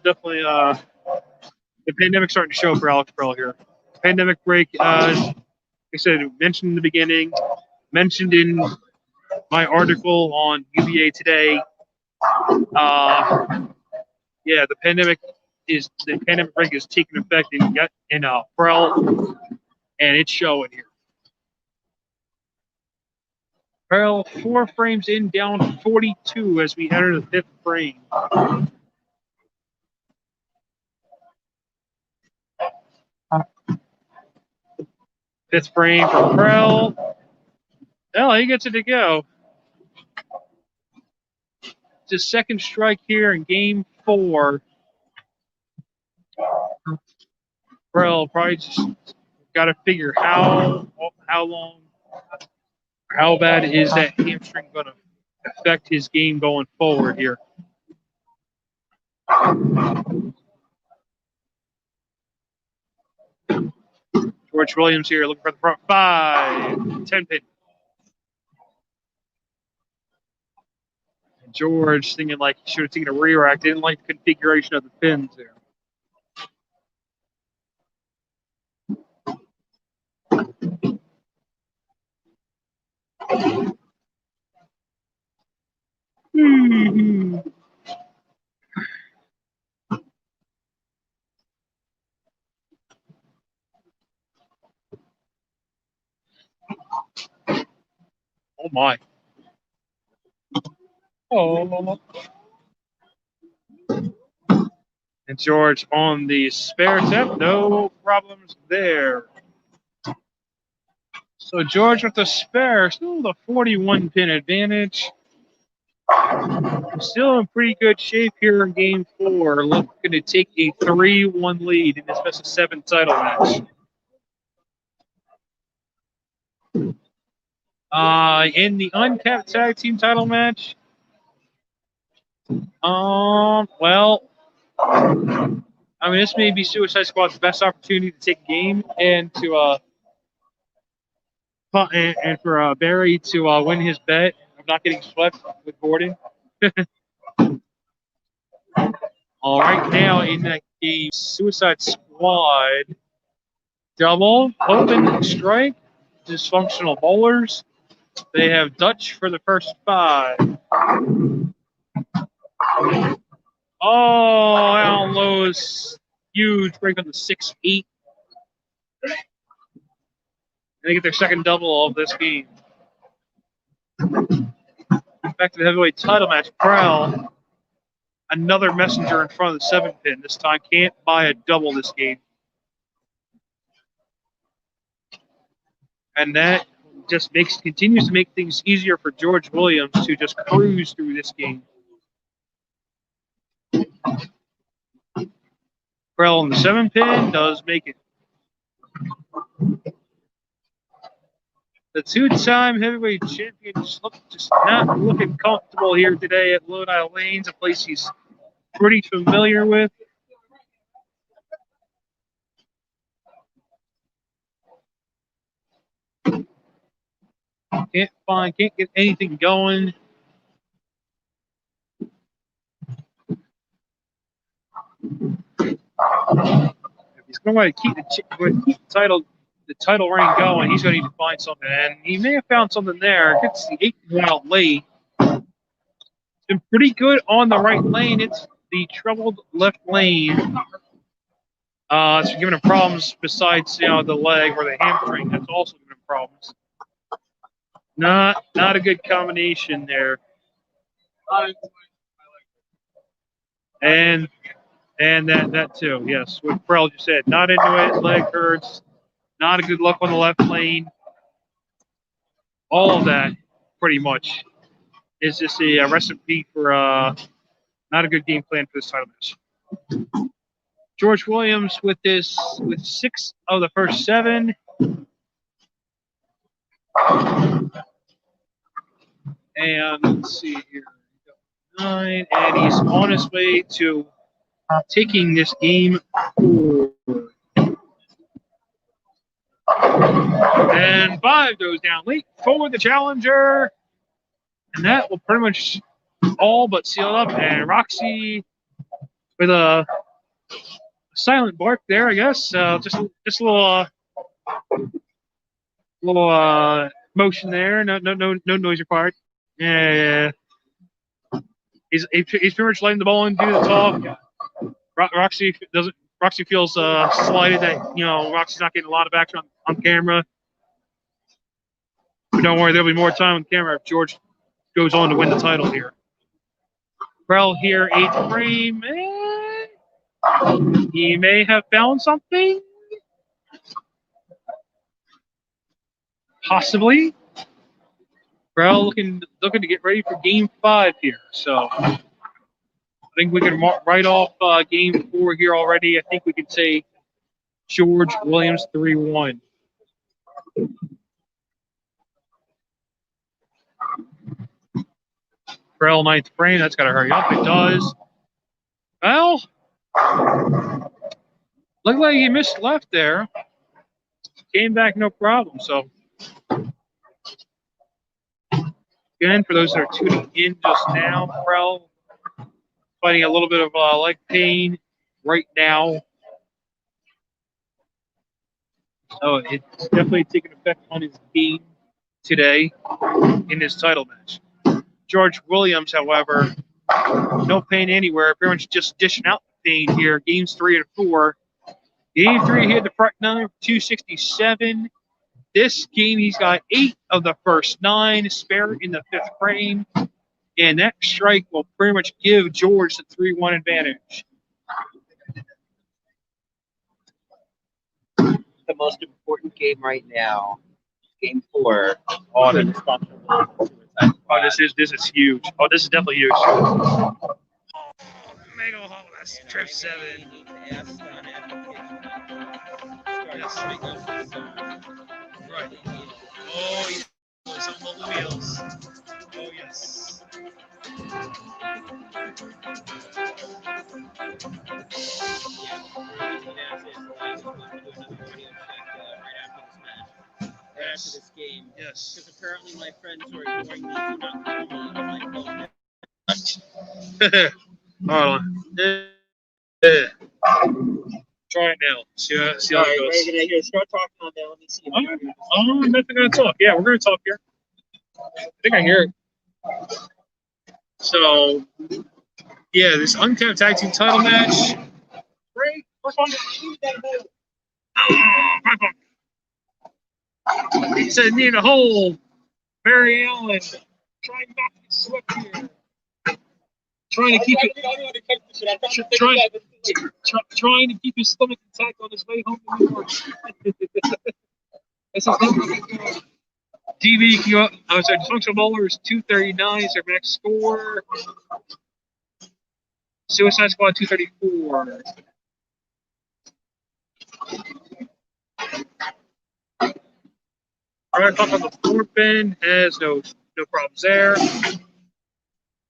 definitely, the pandemic's starting to show for Alex Prell here. Pandemic break, like I said, mentioned in the beginning, mentioned in my article on UBA today. Yeah, the pandemic is the pandemic break is taking effect in Prell, and it's showing here. Prell 4 frames in, down 42 as we enter the 5th frame. Fifth frame for Prell. Well, he gets it to go. It's his second strike here in game 4. Prell probably just got to figure how long, how bad is that hamstring going to affect his game going forward here. George Williams here looking for the front 5, 10 pin. George thinking like he should have taken a rear rack. Didn't like the configuration of the pins there. Oh my. Oh. And George on the spare tip, no problems there. So George with the spare, still the 41 pin advantage. Still in pretty good shape here in game 4. Looking to take a 3-1 lead in this best of 7 title match. In the Uncapped tag team title match, well, I mean, this may be Suicide Squad's best opportunity to take a game and to and for Barry to win his bet of not getting swept with Gordon. All right, now in that game, Suicide Squad double open strike, dysfunctional bowlers. They have Dutch for the first 5. Oh, Alan Lowe's huge break on the 6-8. They get their second double of this game. Back to the heavyweight title match. Prell, another messenger in front of the 7 pin. This time can't buy a double this game. And that just continues to make things easier for George Williams to just cruise through this game. Prell on the 7 pin does make it. The 2-time heavyweight champion just not looking comfortable here today at Lodi Lanes, a place he's pretty familiar with. Can't get anything going. If he's going to keep the title reign going, he's going to need to find something. And he may have found something there. Gets the 8 out late. It's been pretty good on the right lane. It's the troubled left lane. It's been giving him problems besides the leg or the hamstring. That's also giving him problems. Not a good combination there. And that too, yes. What Prell just said, not into it. Leg hurts. Not a good look on the left lane. All of that, pretty much, is just a recipe for not a good game plan for this title match. George Williams with 6 of the first 7. And let's see here. 9, and he's on his way to taking this game forward. And 5 goes down late for the challenger. And that will pretty much all but seal it up. And Roxy with a silent bark there, I guess. Just a little motion there. No noise required. Yeah. He's pretty much letting the ball in, do the talk. Roxy doesn't. Roxy feels slighted that Roxy's not getting a lot of action on camera. But don't worry, there'll be more time on camera if George goes on to win the title here. Prell here, 8th frame. He may have found something. Possibly. Prell looking to get ready for game 5 here. So I think we can write off game 4 here already. I think we can say George Williams 3-1. Prell 9th frame. That's got to hurry up. It does. Well, looked like he missed left there. Came back no problem. So again, for those that are tuning in just now, Prell fighting a little bit of leg pain right now. So it's definitely taking effect on his game today in his title match. George Williams, however, no pain anywhere. Pretty much just dishing out the pain here. Games 3 and 4. Game 3, he had the front 9 for 267. This game, he's got 8 of the first 9 spare in the 5th frame. And that strike will pretty much give George the 3-1 advantage. The most important game right now, game 4 on the Dysfunctional. Oh, this is huge. Oh, this is definitely huge. Oh, Nagelhout, that's trip 7. Yes. Right. Oh, yeah. Some of the wheels. Oh, yes. Right after this game. Yes. Because apparently my friends who are ignoring me do not call me on my phone. Hold on. Try it now. See how it goes. We're gonna hear start talking on there. Let me see. Oh, I'm definitely gonna talk. Yeah, we're gonna talk here. I think I hear it. So, yeah, this Uncapped Tag Team title match. Great. He said, need a hole. Barry Allen trying not to get swept here. Trying to keep it. Trying to keep his stomach intact on his way home to New York. This is DB, I'm sorry, Dysfunctional Bowler is 239 is their max score. Suicide Squad 234. Right up on the 4th pin has no problems there.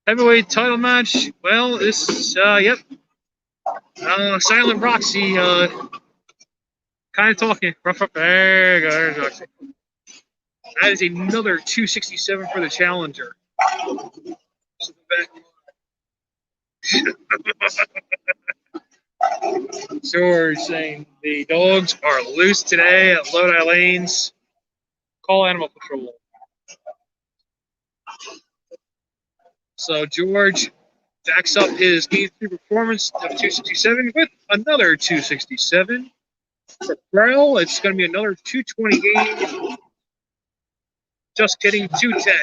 Heavyweight title match. Well, this yep. Silent Roxy kind of talking. Rough up there. There's Roxy. That is another 267 for the challenger. George saying the dogs are loose today at Lodi Lanes. Call animal control. So George backs up his game 3 performance of 267 with another 267. For Prell, it's going to be another 220 game. Just kidding, 210.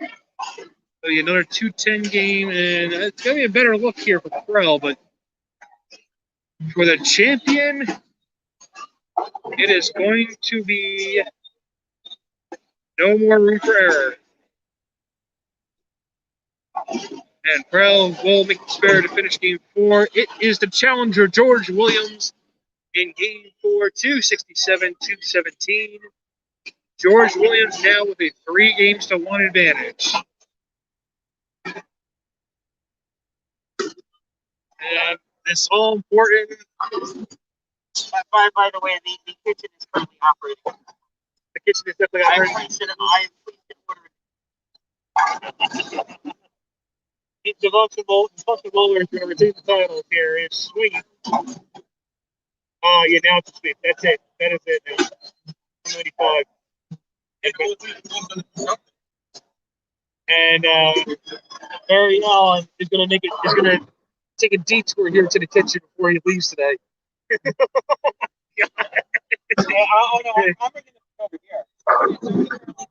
So another 210 game, and it's going to be a better look here for Prell, but for the champion, it is going to be no more room for error. And Prell will make the spare to finish game 4. It is the challenger, George Williams, in game 4, 267-217. George Williams now with a 3-1 advantage. And this all important. By the way, the kitchen is currently operating. The kitchen is definitely operating. The Dysfunctional Bowler is going to retain the title here. It's sweet. Oh, yeah, now it's a sweep. That's it. That is it now. 195. And Barry Allen is going to take a detour here to the kitchen before he leaves today. Oh no, I'm bringing it over here.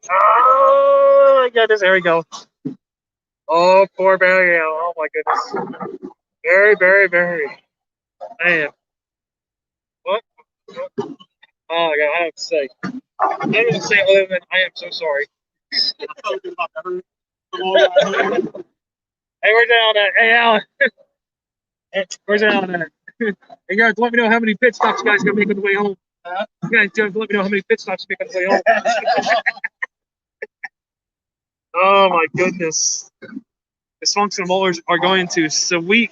Oh my goodness, there we go. Oh, poor Barry Allen. Oh my goodness. Very, very, very. Man. What? Oh my god, I have to say. I don't know what to say other than I am so sorry. Hey, where's Alan at? Hey, Alan. Where's Alan at? Hey, guys, let me know how many pit stops you guys are going to make on the way home. You guys, let me know how many pit stops you make on the way home. Oh, my goodness. Dysfunctional Bowlers are going to sweep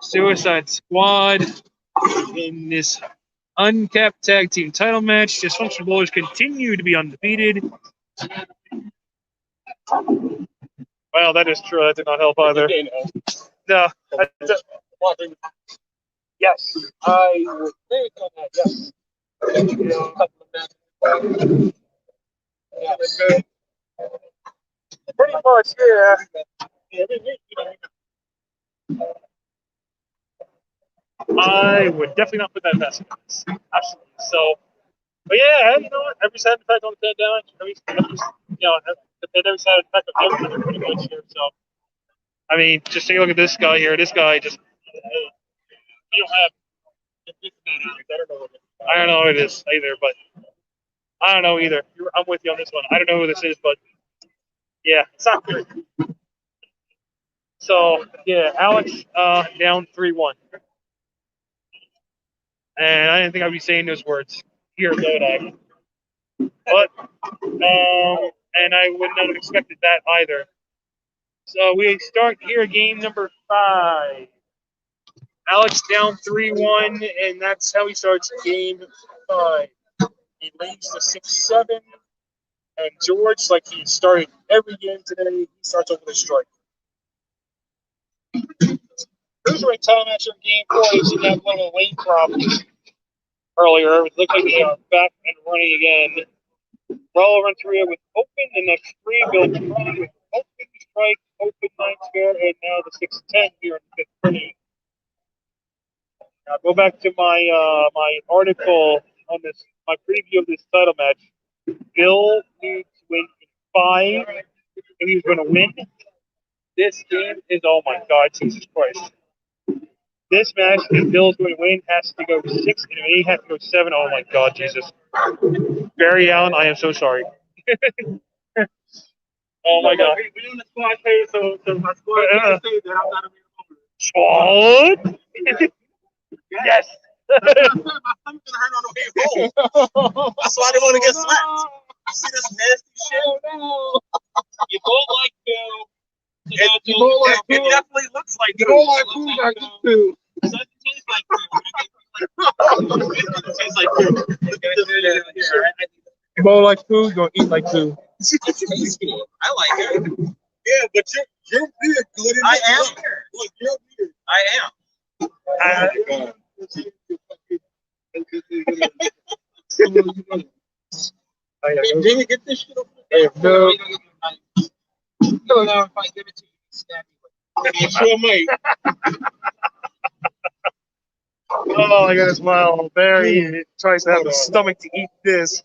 Suicide Squad in this uncapped tag team title match. Dysfunctional Bowlers continue to be undefeated. Well, that is true. That did not help either. No. Yes, I would think on that. Yes. Yes. Pretty much, yeah. I would definitely not put that past you guys. Absolutely. So, but yeah, you know what? Every side effect on the head down, every side effect on everything pretty much here. So, I mean, just take a look at this guy here. This guy just, you don't have. I don't know who it is either, but I don't know either. I'm with you on this one. I don't know who this is, but yeah, it's not good. So yeah, Alex down 3-1, and I didn't think I'd be saying those words here at Lodi, but and I would not have expected that either. So we start here, game number 5. Alex down 3-1, and that's how he starts game 5. He leads to 6-7, and George, like he started every game today, he starts over the strike. Cruiserweight title match in game 4. You see that little weight problem earlier. It looked like they are back and running again. Raul Renteria with open, the next 3 Bill Cron with open strike, open 9 spare, and now the 6-10 here in the 5th inning. I'll go back to my my article on this, my preview of this title match. Bill needs to win in 5 if he's going to win. This game is, oh my God, Jesus Christ. This match, if Bill's going to win, has to go 6, and if he has to go 7, oh my God, Jesus. Barry Allen, I am so sorry. Oh my God. We're doing the squad page, so my squad can say that I'm not available. Squad? Yes. My stomach's gonna hurt on the way home. That's why I didn't want to get slapped. You see this nasty shit? No. You both like Bill. You both like It food. definitely looks like You Bill. both like food. I do too. It doesn't taste like Bill. It tastes like Bill. Look at this video here. You both like food. You gonna eat like food. It's tasty. I like it. Yeah, but you're weird, good. I am weird. Look, you're weird. I am. Jimmy, get this shit over Hey, there. No, No, if I give it to you, stab you with I sure might. Oh my goodness, wow. Barry tries to have the stomach to eat this.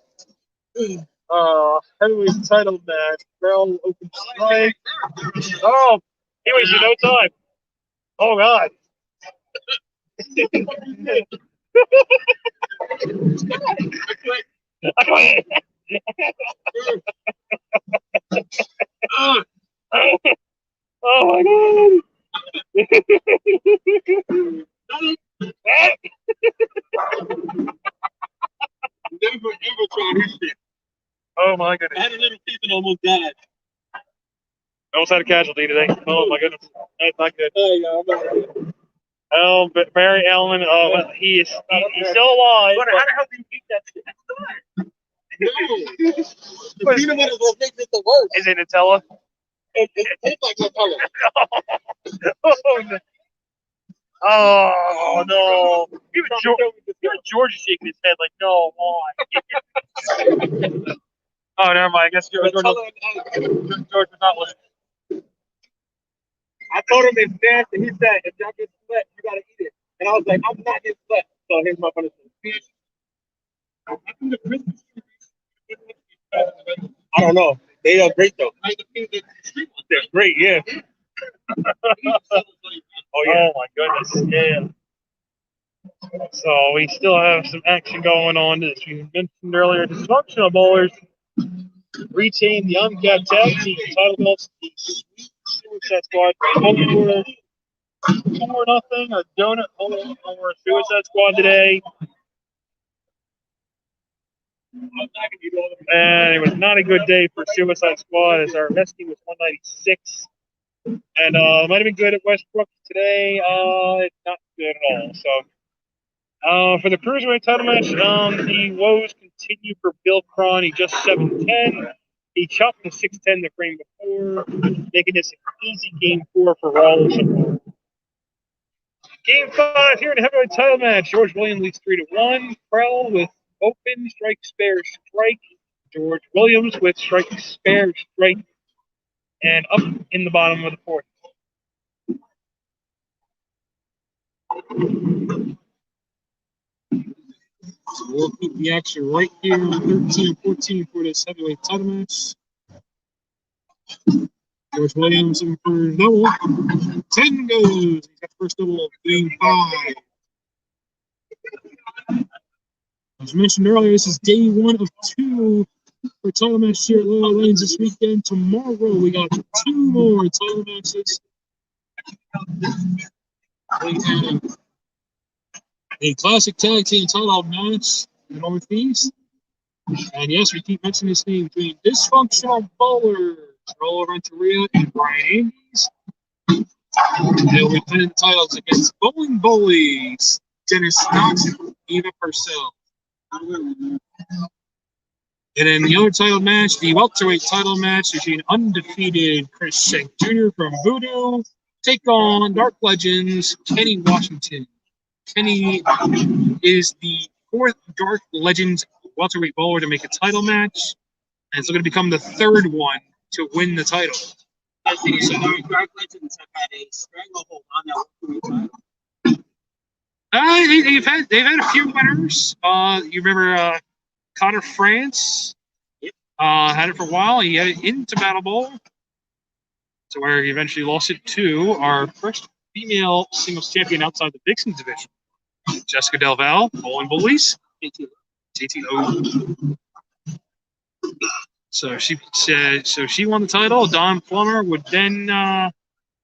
Heavyweight title match. Prell open strike. Oh, he wasted no time. Oh God. I quit. Oh my God. Never ever try this shit. Oh my I goodness. had a little piece and almost died. Almost had a casualty today. Oh my goodness. That's not good. Hey, I'm not. Oh, but Barry Allen, he's still alive. How the hell did you eat that shit? No. The peanut butter is what makes it the worst. Is it Nutella? It tastes like Nutella. Oh no! Even George is shaking his head like, no, why? Oh, never mind. I guess George was not listening. I told him it's nasty. He said, if y'all get sweat, you gotta eat it. And I was like, I'm not getting sweat. So here's my punishment. I don't know. They are great though. They're great, yeah. Oh yeah. Oh my goodness, yeah. So we still have some action going on. As we mentioned earlier, Dysfunctional Bowlers retain the Uncapped Tag Team title belts. The Sweet Suicide Squad 4-0, a donut hole over Suicide Squad today. And it was not a good day for Suicide Squad as our best team was 196. And it might have been good at Westbrook today. It's not good at all. So for the Cruiserweight title match, the woes continue for Bill Cron. He just 7-10. He chopped the 6-10 the frame before, making this an easy game 4 for Raul so far. Game 5 here in the heavyweight title match. George Williams leads 3-1. Prell with open strike, spare, strike. George Williams with strike, spare, strike, and up in the bottom of the fourth. So we'll keep the action right here on 13-14 for this heavyweight title match. George Williams in for double. 10 goes. He's got the first double of game 5. As mentioned earlier, this is day 1 of 2 for title match here at Lodi Lanes this weekend. Tomorrow we got 2 more title matches. We have a classic tag team title match in the Northeast. And yes, we keep mentioning this name between Dysfunctional Bowlers, Raul Renteria and Brian Andes. They'll be defending the titles against Bowling Bullies, Dennis Knox, and Eva Purcell. And in the other title match, the welterweight title match between undefeated Chris Shank Jr. from Voodoo take on Dark Legends, Kenny Washington. Kenny is the 4th Dark Legends welterweight bowler to make a title match, and it's going to become the 3rd one to win the title. I think Dark Legends have had a stranglehold on that welterweight title. They've had a few winners. You remember Connor France? Yep. Had it for a while. He had it into Battle Bowl, to where he eventually lost it to our first female singles champion outside the Dixon division, Jessica Del Val, Bowling Bullies, JTO. So she won the title. Don Plummer would then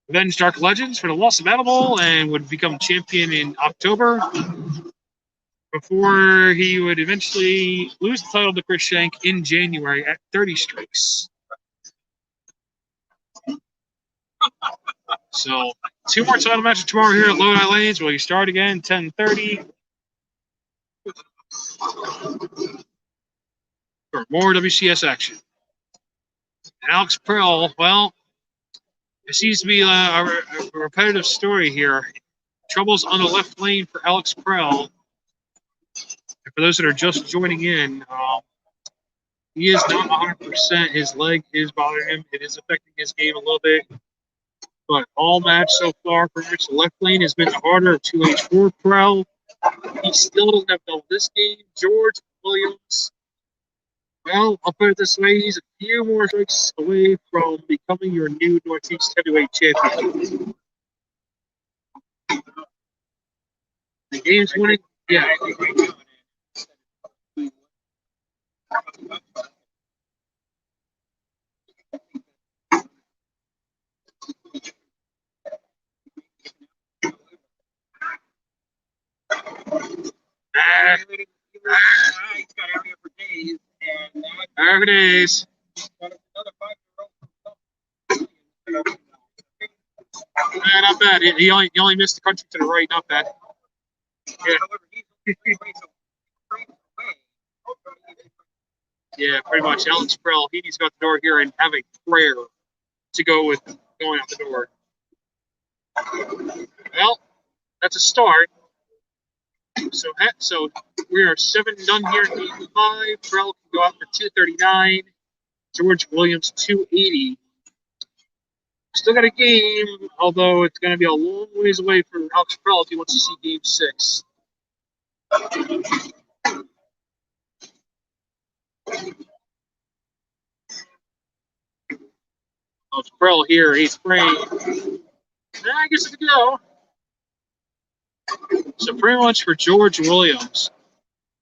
avenge Dark Legends for the loss of Battle Bowl and would become champion in October, before he would eventually lose the title to Chris Shank in January at 30 strikes. So 2 more title matches tomorrow here at Lodi Lanes, where you start again 10:30 for more WCS action. And Alex Prell, well, it seems to be a repetitive story here. Troubles on the left lane for Alex Prell. And for those that are just joining in, he is not 100%. His leg is bothering him. It is affecting his game a little bit. But all match so far, pretty much the left lane has been the harder of 2H4 Prell. He still doesn't have double this game. George Williams, well, I'll put it this way, he's a few more strikes away from becoming your new Northeast heavyweight champion. The game's winning. Yeah. He's got area for days. There it is. Not bad. He only missed the country to the right. Not bad. Yeah. Yeah, pretty much. Alex Prell, he needs to go out the door here and have a prayer to go with going out the door. Well, that's a start. So we are 7 done here in game 5. Prell can go out for 239. George Williams 280. Still got a game, although it's going to be a long ways away from Alex Prell if he wants to see Game 6. Alex Prell here, 8th frame. I guess it's a go. So pretty much for George Williams.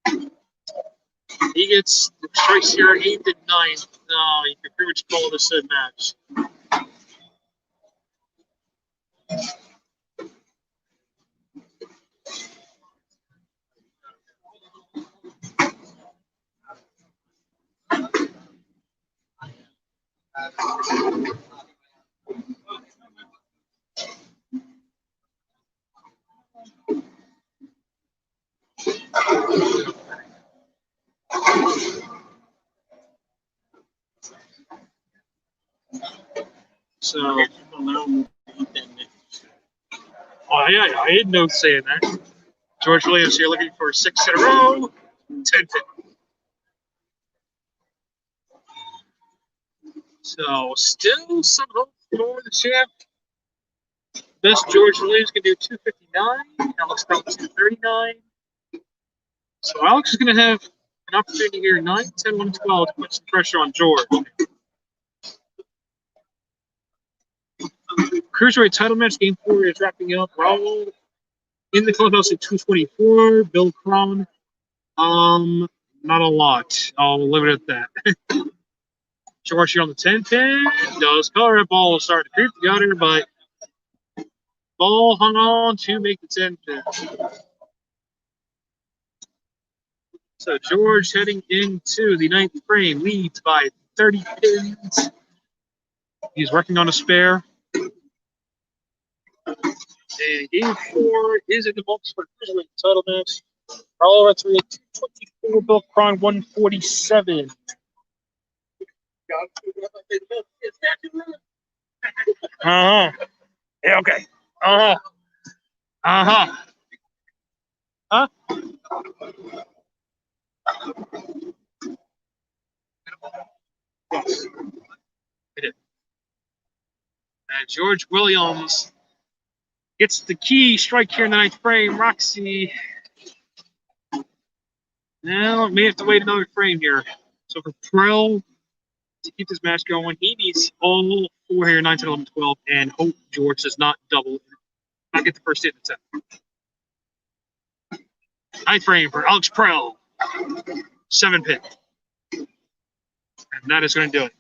He gets the strikes here 8th and 9th. No, you can pretty much call this a match. So, oh yeah, I had no say in that. George Williams here looking for 6 in a row. 10-10. So, still some hope for the champ. Best George Williams can do 259. Alex Prell 239. So, Alex is going to have an opportunity here 9, 10, 1, 12 to put some pressure on George. Cruiserweight title match, game 4 is wrapping up. Raul in the clubhouse at 224. Bill Cron. Not a lot. I'll leave it at that. George here on the 10-10. Does color it. Ball will start to creep together, but ball hung on to make the 10-10. So George heading into the 9th frame leads by 30 pins. He's working on a spare. And game 4 is in the multi-sport cruiserweight title match. Raul Renteria 224, Bill Cron 147. Yeah, okay. Huh? Yes. I did. And George Williams gets the key strike here in the 9th frame. Roxy. Now, may have to wait another frame here. So for Prell to keep this match going, he needs all 4 here, 9, 10, 11, 12, and hope George does not double. Not get the first hit in the 10th. 9th frame for Alex Prell. 7 pin. And that is going to do it.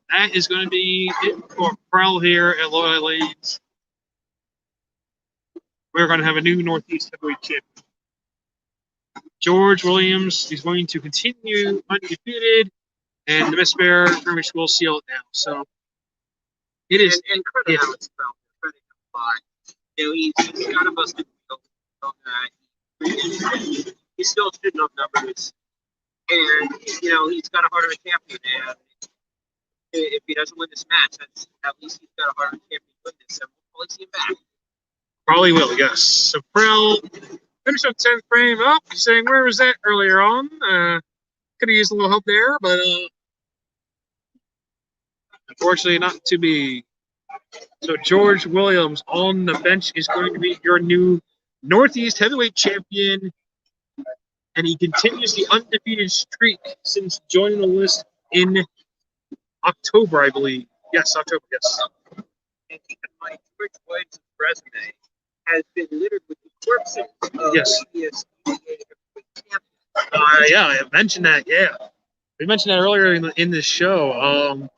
That is going to be it for Prell here at Lodi Leeds. We're going to have a new Northeast heavyweight champion. George Williams is going to continue undefeated, and the best bear pretty much will seal it now. So it is. And credit Alex Prell. Credit him a lot. You know, he's kind of busted. He's still shooting up numbers, and you know he's got a heart of a champion. And if he doesn't win this match, that's at least he's got a heart of a champion to win this, and we'll probably see him back. Probably will, yes. So Prell finished on 10th frame up, saying where was that earlier on? Could have used a little help there, but unfortunately not to be. So George Williams on the bench is going to be your new Northeast heavyweight champion, and he continues the undefeated streak since joining the list in October, I believe. Yes, October, yes. And keep in mind, George Williams' resume has been littered with the corpses of Yes. previous UBA champions. Yeah, I mentioned that. Yeah, we mentioned that earlier in the show.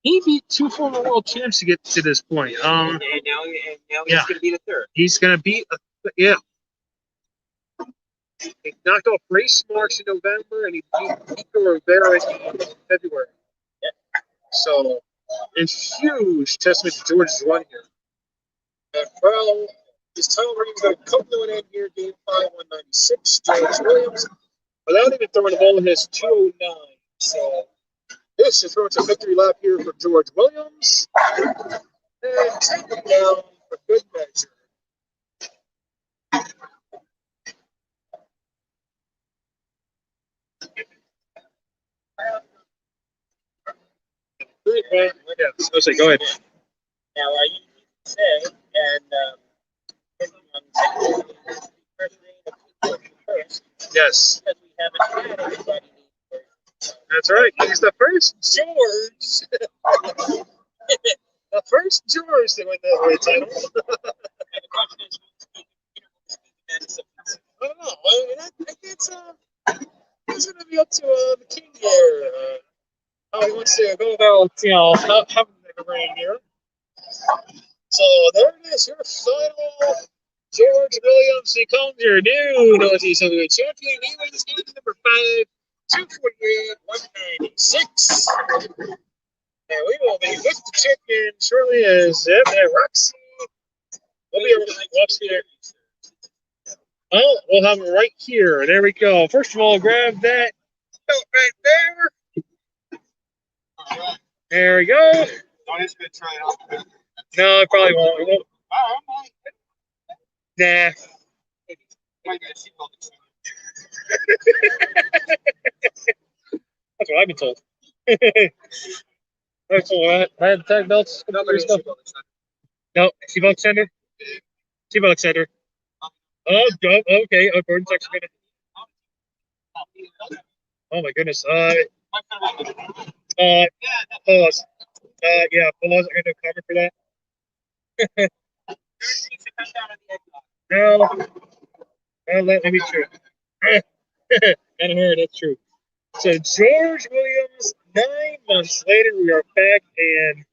He beat 2 former world champs to get to this point. And now he's yeah. going to be the third. He's going to beat. Yeah. He knocked off race marks in November, and he beat Nico Rivera in February. Yeah. So, a huge testament to George's run here. And Prell, his title reign going to come to an end here, game 5, 196. George Williams, without even throwing the ball, has 209. So, this is pretty much a victory lap here for George Williams. And take him down for good measure. Yeah, so go ahead. Now, I usually say, and first, Yes, because we haven't had anybody that's right. He's the first George. The first George to win that world title. and the question is, I don't know. I think it's going to be up to the king here. How he wants to go about, having the reign here. So there it is, your final George Williams becomes your new Northeast Heavyweight Champion. He wins game number 5, 248, 196. And we will be with the champion shortly as Roxy. We'll be up here. Oh, we'll have it right here. There we go. First of all, grab that belt right there. There we go. Oh, he's gonna try it out. No, I probably won't. It won't. Nah. That's what I've been told. That's what I had tag belts. No, Steve Alexander. Steve Alexander. Oh, okay. Oh, Gordon Texas. Oh my goodness. Pause. Yeah, pause. I'm gonna cover for that. No, let me true. And her, that's true. So George Williams, 9 months later, we are back, and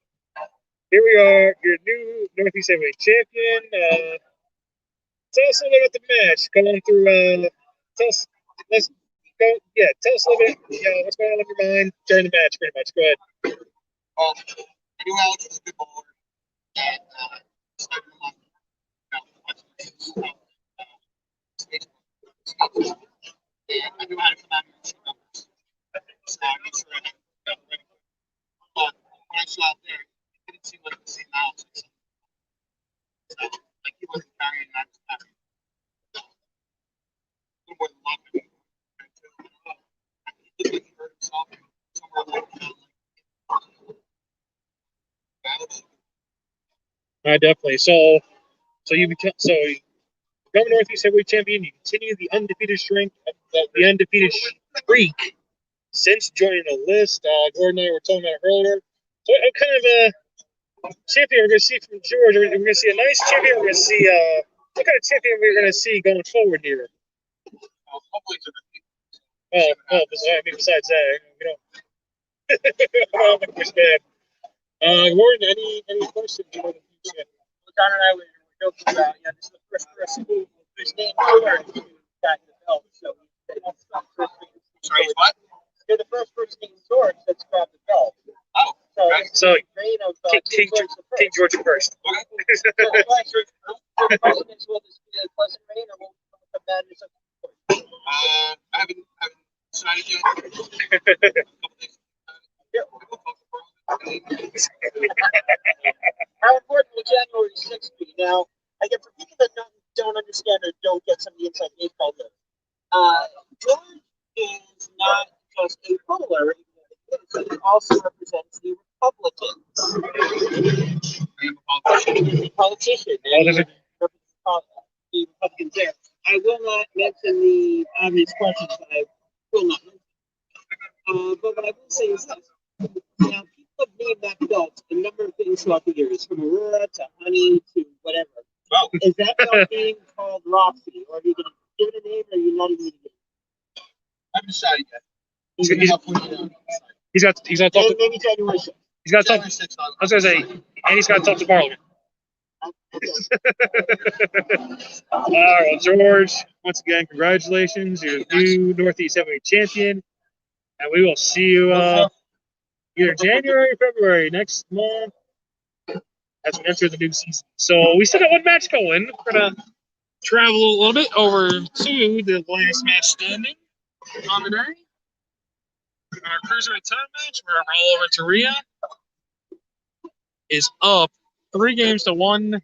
here we are, your new Northeast Heavyweight Champion. Tell us a little bit about the match. Going through, tell us a little bit, what's going on in your mind during the match, pretty much. Go ahead. Well, I knew Alex was a good bowler. And started him on, and I knew how to come out here and shoot numbers. So I made sure I got ready. But when I saw out there, it didn't seem like the same Alex. So, like, he wasn't carrying, and I was carrying. A little more than one. He looked like he hurt himself somewhere along the line. Definitely. So you become Northeast Heavyweight Champion. You continue the undefeated streak since joining the list. Gordon and I were talking about it earlier. So what kind of champion we're going to see from George? We're going to see a nice champion. We're going to see what kind of champion we're going to see going forward here. Hopefully to the besides that, we don't. I don't think it's bad. Gordon, any questions? John and I were joking about, this is the first person whose name George who got the belt. So sorry, what? You're the first person named George that's grabbed the belt. Oh, okay. So King George first. The question is, will this be a pleasant reign or will we come with a madness of I haven't decided yet. How important will January 6th be? Now, again, for people that don't understand or don't get some of the inside baseball here, George is not just a bowler, he also represents the Republicans. I am a politician. And he represents the Republicans there. I will not mention the obvious questions, but I will not mention. But what I will say is this. Now, people have named that belt a number of things throughout the years, from Aurora to Honey to whatever. Oh. Is that belt being called Roxy, or are you going to give it a name, or are you not even going to give it? I haven't decided yet. He's got to talk. Maybe January 6th. He's got to talk. I was going to say, and he's got to talk to Parliament. All right, well, George, once again, congratulations. You're the new Northeast Heavyweight Champion. And we will see you either January or February next month as we enter the new season. So we still got one match going. We're going to travel a little bit over to the last match standing on the day. Our Cruiserweight title match, where Raul Renteria is up 3-1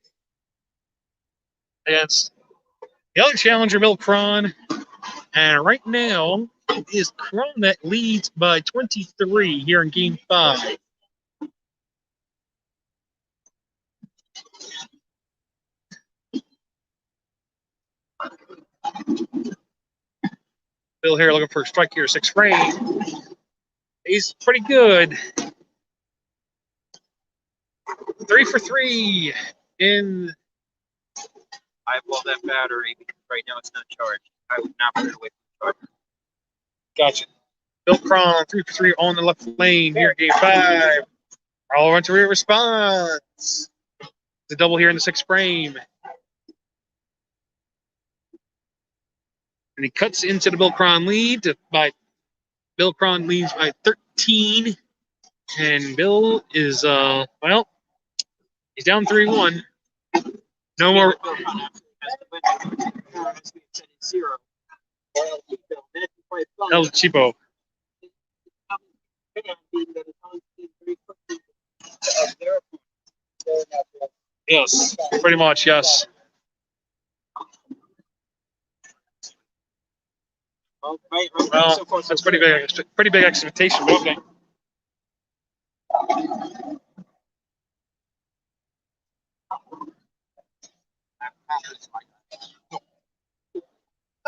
against the other challenger, Cron. And right now, it is Cron that leads by 23 here in Game 5. Bill here looking for a strike here, 6 frame. He's pretty good. 3 for 3 in. I blow that battery because right now it's not charged. I would not put it away from the charger. Gotcha. Bill Cron, 3 for 3 on the left lane here, game 5. Raul Renteria response. The double here in the 6th frame. And he cuts into the Bill Cron lead Bill Cron leads by 13. And Bill is well, he's down 3-1. No more. El Cheapo. Yes, pretty much, yes. Well, that's pretty big expectation, but okay.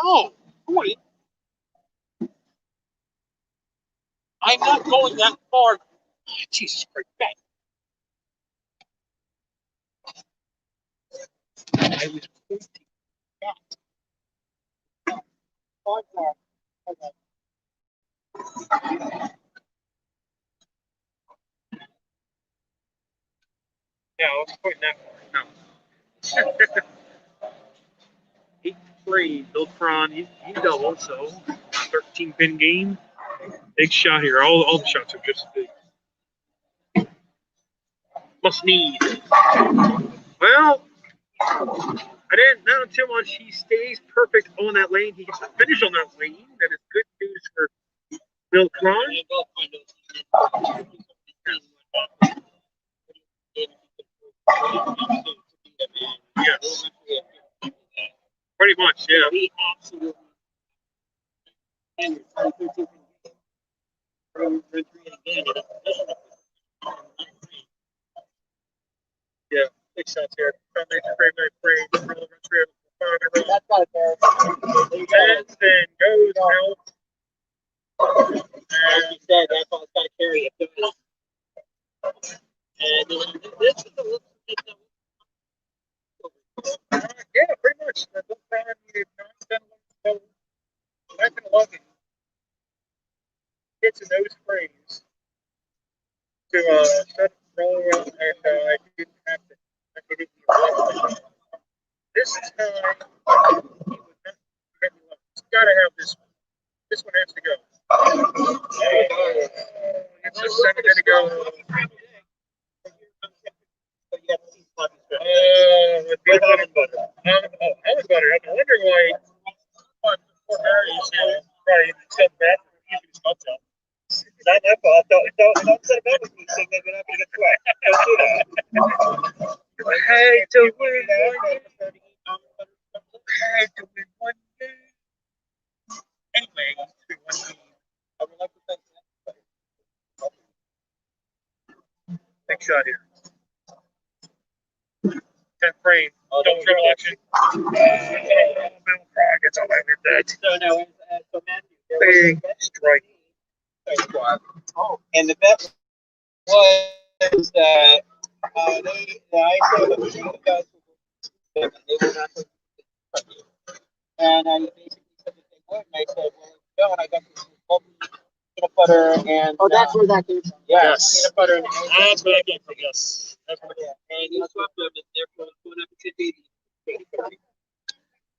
No, boy. I'm not going that far. Jesus Christ, back. I was pointing back. Yeah, I was pointing that far. No. 8-3, Bill Cron, he doubled, so 13-pin game. Big shot here. All the shots are just big. Must need. Well, I didn't know too much. He stays perfect on that lane. He gets to finish on that lane. That is good news for Bill Cron. Yes. Pretty much, yeah. Yeah, big shots here. That's not fair. And then goes out. As you said, that's all it's got to carry it. And this is a little bit. Yeah, pretty much. The book time you not done back in 11 hits in those frames to shut roll around, and I didn't have to. I didn't even this time he would not hit me. It's got to have this one. This one has to go. It's a 7 to go. With peanut butter and butter. Almond butter. I've been wondering why poor Mary's probably said that. You can smell that. Not my fault. Don't set about with me. So maybe not going to get sweat. Don't do that. I hate to win one game. Anyway, 3-1 game. I would like to thank you. Big shot here. 10th frame. Double triple action. Bill Cron gets all over that. So now, so Matthew. Big strike. Oh, and the bet was that I said that the guys they were not going to do. And I basically said that they would, and I said, well, no, and I got this peanut butter and. Oh, that's where that came from. Yes. Peanut butter and. That's where that came from, yes. That's where that came from. And you swapped them, and therefore, going up to 80.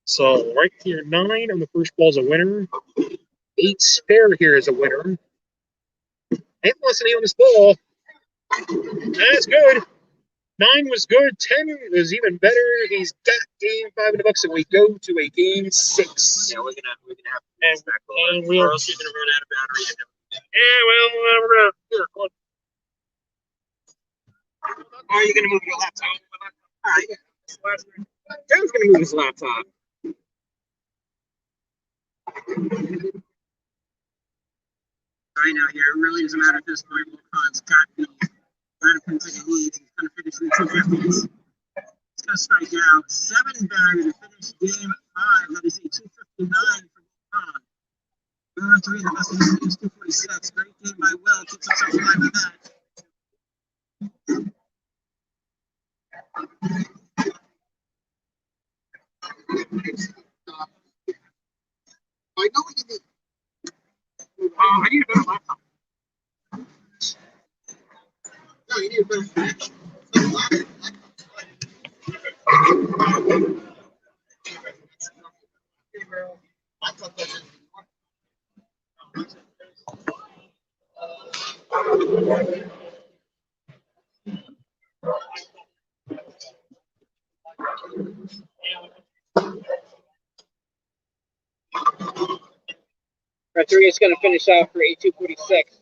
So, right here, 9 on the first ball is a winner. 8 spare here is a winner. 8 wasn't on this ball. That's good. 9 was good. 10 was even better. He's got game 5 in the books, and we go to a game 6. Yeah, we're gonna have to back and we'll. Or else you're gonna run out of battery. Yeah, well, we're gonna here. Come on. Or are you gonna move your laptop? All right. Joe's gonna move his laptop. Right now, here, it really doesn't matter at this point. Wilcon's got the Radicals that he needs. He's going to finish in the 250s. He's going to strike out 7 batter to finish game 5. That is a 259 for Wilcon. Renteria, the best of the is 246. Great game by Will. Keeps himself alive in that. I know what you need. I need a better laptop. No, you need a better connection. Renteria is going to finish out for a 246.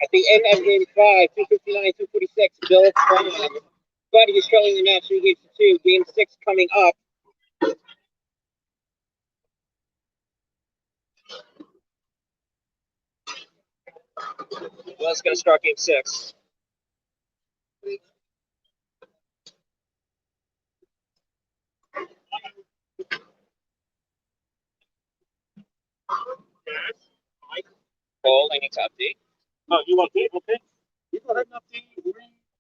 At the end of game 5, 259, 246, Bill Cron. But he's trailing the match 3 games to 2. Game 6 coming up. Bill's going to start game 6. Raul, I need to update. Oh, you want that? Okay. You go ahead and update.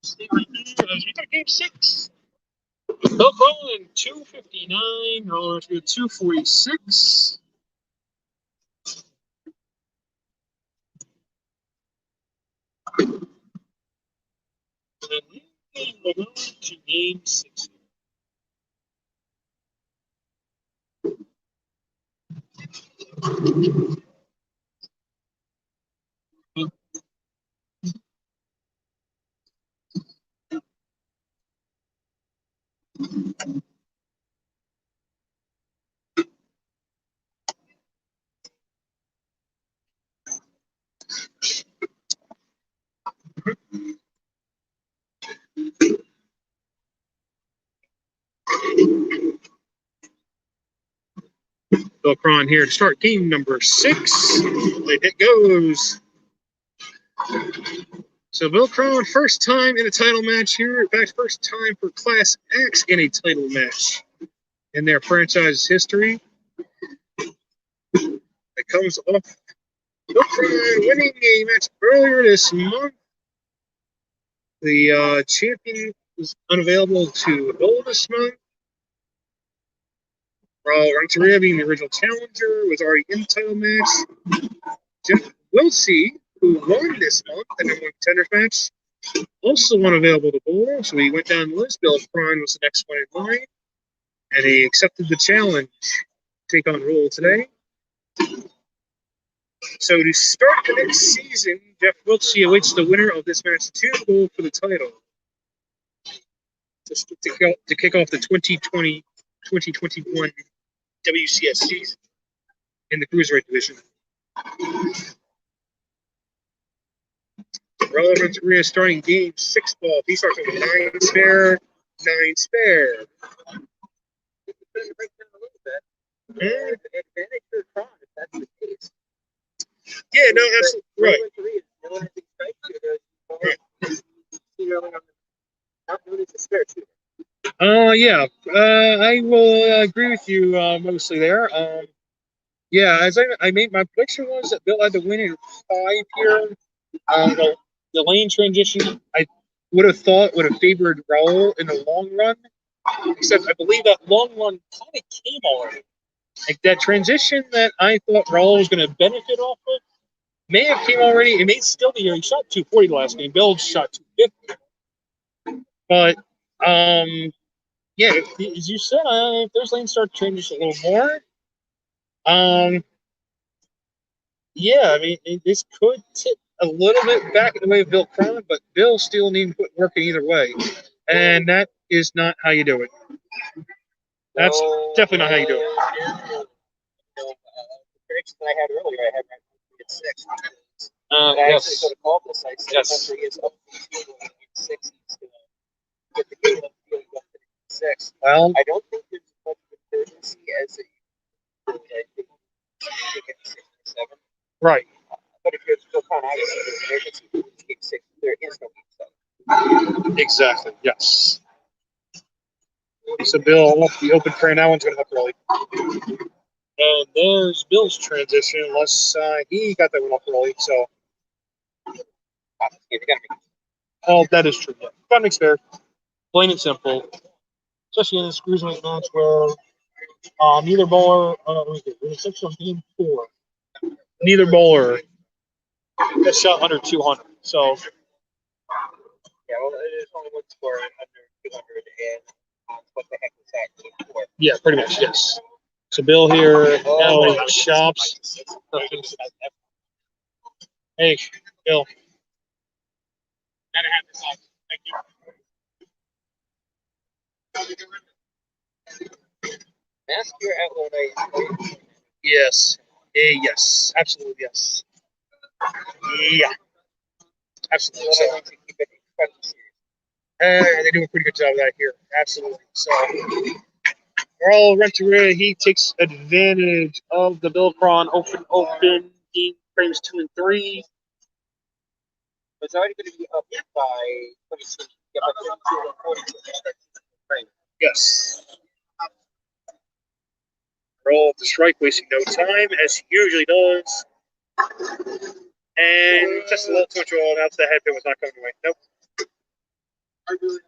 Stay right here. We got game 6. Bill Cron 259. Raul Renteria 246. And then we'll go to game 6. Bill Cron here to start game number 6. It goes. So Bill Cron, first time in a title match here. In fact, first time for Class X in a title match in their franchise history. It comes off Bill Cron winning a match earlier this month. The champion was unavailable to Bill this month. Raul Renteria, being the original challenger, was already in the title match. Jeff Wilsey, who won this month, the number 1 contenders match, also unavailable to bowl. So he went down the list. Bill Cron was the next one in line, and he accepted the challenge to take on Raul today. So to start the next season, Jeff Wilsey awaits the winner of this match to go for the title. Just to kick off the 2020-2021 WCS season in the Cruiserweight division. Raul Renteria starting game 6 ball. He starts with 9 spare, 9 spare. Advantage for Cron if that's the case. Yeah, no, absolutely right. Yeah, I will agree with you mostly there. Yeah, as I made my prediction was that Bill had to win in 5 here. The lane transition, I would have thought would have favored Raul in the long run, except I believe that long run kind of came already. Like that transition that I thought Raul was going to benefit off of may have came already. It may still be here. He shot 240 last game. Bill shot 250. But yeah, as you said, if those lanes start to change a little more, yeah, I mean, this could tip a little bit back in the way of Bill Cron, but Bill still needs to put work in either way. And that is not how you do it. That's definitely not how you do it. The prediction that I had earlier, I had Renteria at 6. I actually Yes. could have called this. I said Yes. Renteria is up to 6. He's going to get the game up to 6. Well, I don't think there's as much of an urgency as it I think you get 6 or 7. right. But if you're still kind of obviously there's an urgency for game 6, there is no game 7. Exactly. Yes. So Bill, the open prayer now one's going to up early. And there's Bill's transition, unless he got that one off early. So, oh, that is true. Yeah. That makes fair. Plain and simple. Especially in this cruiserweight match where neither bowler, with the exception of game 4, neither bowler has shot under 200. So, Yeah, well, there's only one score under 200, and what the heck was that game for? yeah, pretty much, yes. So, Bill here now chops. Hey, Bill. Gotta have this on. Thank you. Mask your outlaw. Yes. Yes. Absolutely, yes. Yeah. Absolutely. So, To keep it incredibly serious. they do a pretty good job of that here. Absolutely. So, Raul Renteria, he takes advantage of the Bill Cron open game frames 2 and 3. It's already going to be up by 22. Yeah, by 22 or 42. Right. Yes. Roll the strike, wasting no time, as he usually does. And just a little too much roll. Now the head pin was not coming away. Nope.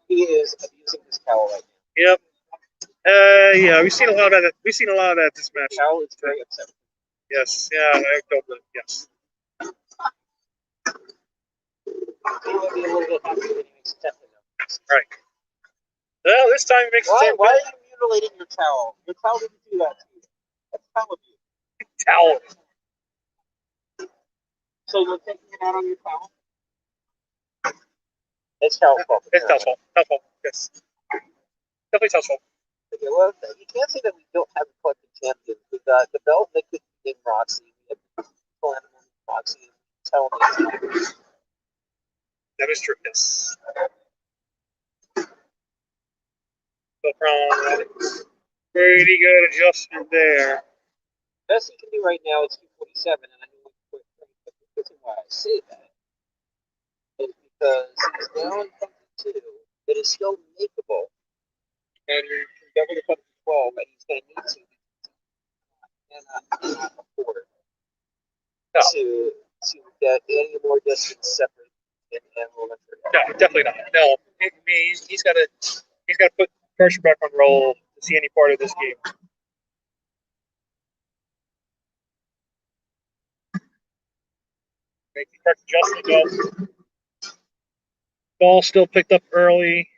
He is abusing his towel right now. Yep. Yeah, we've seen a lot of that. We've seen a lot of that this match. Towel is very upset. Yes. Yeah. I don't believe. Yes. He will be a little bit happy when he makes a Right. Well, this time it makes Why the are you mutilating your towel? Your towel didn't do that to you. That's towel abuse. towel. So you're taking it out on your towel? It's towel's fault. It's Towel's fault. Towel's fault. Yes. Definitely Towel's fault. Okay, well, you can't say that we don't have a collective champion. We've got the belt liquid in Roxy. We have the animal in Roxy. Towel makes That is true. Yes. So from pretty good adjustment there. Best he can do right now is 247, and I know but the reason why I say that is because he's down something 2 that is still makeable, and you can double the something 12, and he's going to need to cannot afford to get any more distance separate than Animal Renteria. No, definitely not. No, he's got to put pressure back on Raul to see any part of this game. Make the correct adjustment. Ball still picked up early.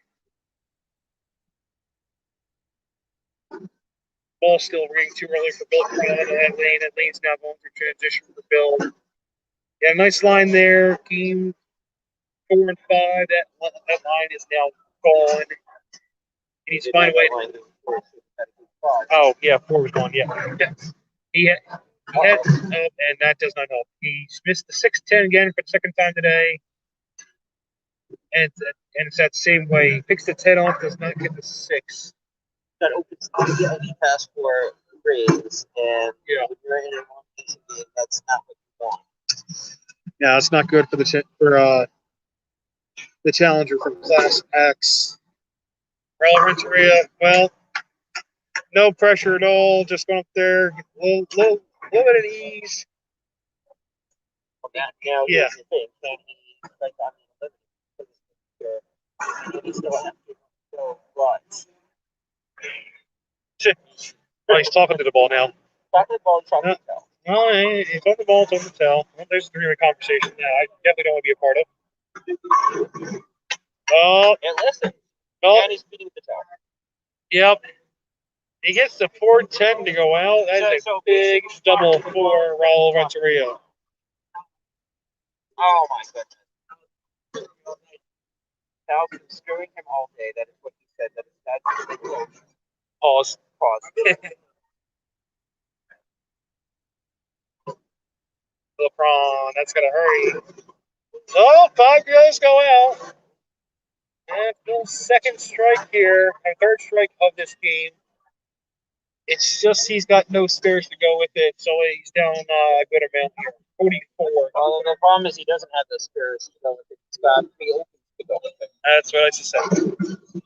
Ball still ringing too early for Bill Cron in that lane. That lane's now going through transition for Bill. Yeah, nice line there. Game 4 and 5. That line is now gone. He needs to find a way. Oh, yeah, 4 was gone. Yeah. He had and that does not help. He missed the 6-10 again for the second time today. And it's that same way. He picks the 10 off, does not get the 6. That opens the only pass for grades, and Yeah. when you're in an elimination game, that's not what you want. Yeah, it's not good for the challenger from Class X. Raul Renteria, well, no pressure at all. Just going up there, a little bit of ease. Now, here's Yeah. the thing. Can he, like, on the elimination, he still have to go runs. Oh, he's talking to the ball now. Talking the ball and trying to tell. No, he's on the ball, it's on the tell. Well, there's a 3-way conversation now. I definitely don't want to be a part of. Oh, And listen, oh, and he's beating the tower. yep. He gets the 410 to go out. That is a big double for Raul Renteria. Oh my goodness. Cal's been screwing him all day. That is what he said. That's Pause. pause. LeBron, that's going to hurry. Oh, 5 goes go out. And Bill's second strike here, our third strike of this game. It's just he's got no spares to go with it, so he's down a good amount here. 44. Well, the problem is he doesn't have the spares to go with it. He's got the opens to go with it. That's what I just said.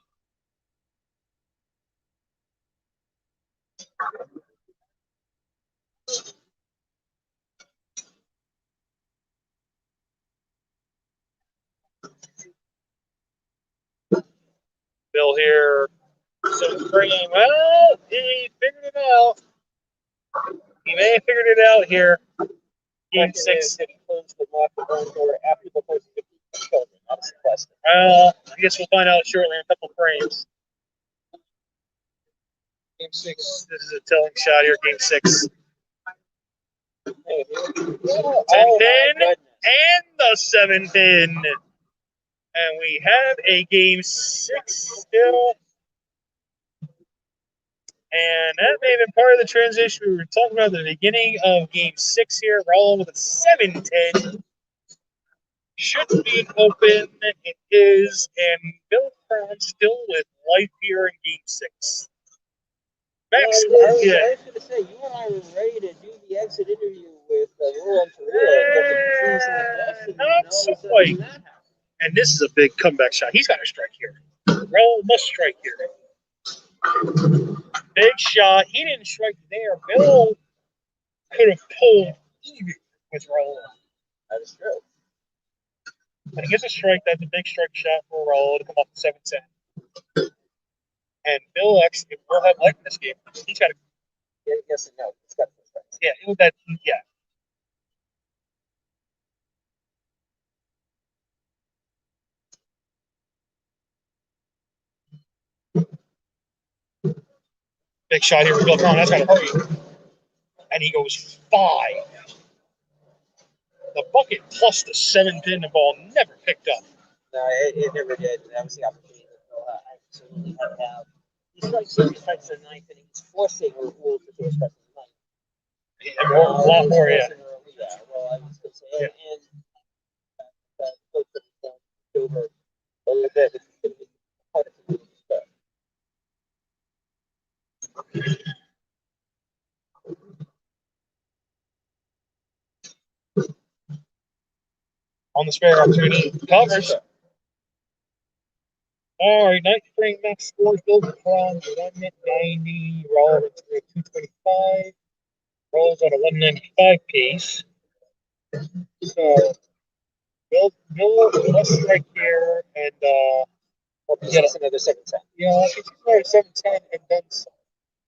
Frame. Well, he figured it out. He may have figured it out here. Game 6. If he closed the lock the barn door after the first 50 children, that's the question. Well, I guess we'll find out shortly in a couple frames. Game 6. This is a telling shot here. Game 6. Hey, 10 oh, pin my and the 7 pin. And we have a game 6 still. And that may have been part of the transition we were talking about at the beginning of game 6 here. Raul with a 7-10. Should be open. It is. And Bill Cron still with life here in game 6. Max I score, was yeah. going to say, you and I were ready to do the exit interview with Raul Renteria. Not so quite. And this is a big comeback shot. He's got to strike here. Raul must strike here. Big shot. He didn't strike there. Bill could have pulled even with Raul. That is true. When he gets a strike, that's a big strike shot for Raul to come up to 7-10. And Bill actually will have life in this game. He's got to. Yes and no. It's got to strike. Yeah, that. Yeah. Big shot here for Bill Cron. That's got to hurry. And he goes 5. The bucket plus the 7-pin, the ball never picked up. No, it never did. That was the opportunity that Bill absolutely had to have. He strikes the 9th, and he's forcing Raul to do a strike the 9th. Yeah, a lot more, yeah. Yeah, well, I was going to say, and coach has over a little bit, but he's going to be part of the On the spare opportunity, covers. All right, 9th frame max scores. Bill Cron 190. Raul at 225. Rolls on a 195 pace. So Bill must strike here and get us another 7-10. Yeah, if he's 7-10 and then some.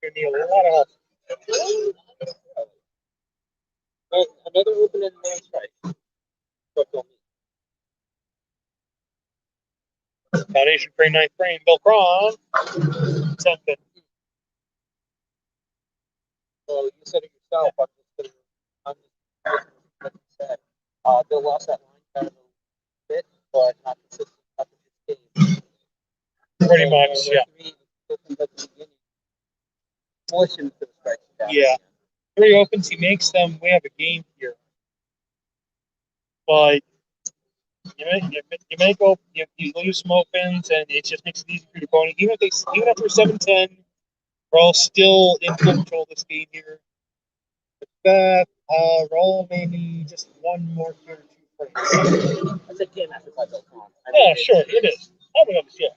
You're gonna need a lot of help. Another open and non-strike. Foundation frame, 9th frame. Bill Cron. 10-pin. Well, you said it yourself. I'm just said. Bill lost that line kind of a bit, but not consistent. Not the game. Pretty much, yeah. Force him to strike. Yeah. 3 opens, he makes them. We have a game here. But you lose some opens, and it just makes it easy for your opponent. Even if they're 7-10, Raul still in control of this game here. With that, Raul maybe just one more here, 2 frames. That's a game after by Bill Cron. Yeah, sure, it is. Oh my goodness, yeah.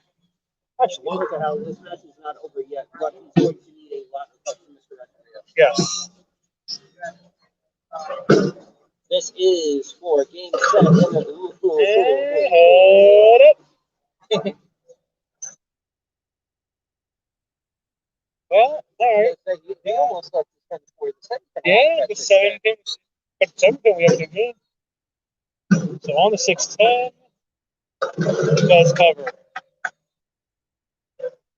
Absolutely. Look at how this match is not over yet, but he's going to need a lot of help from Mr. Renteria. Yes. This is for game 7 of the Hold up. Well, all right. They almost like to spend for the second. Yeah, the 7 pins. But the 7 pin we have to game. So on the 6-10, it does cover.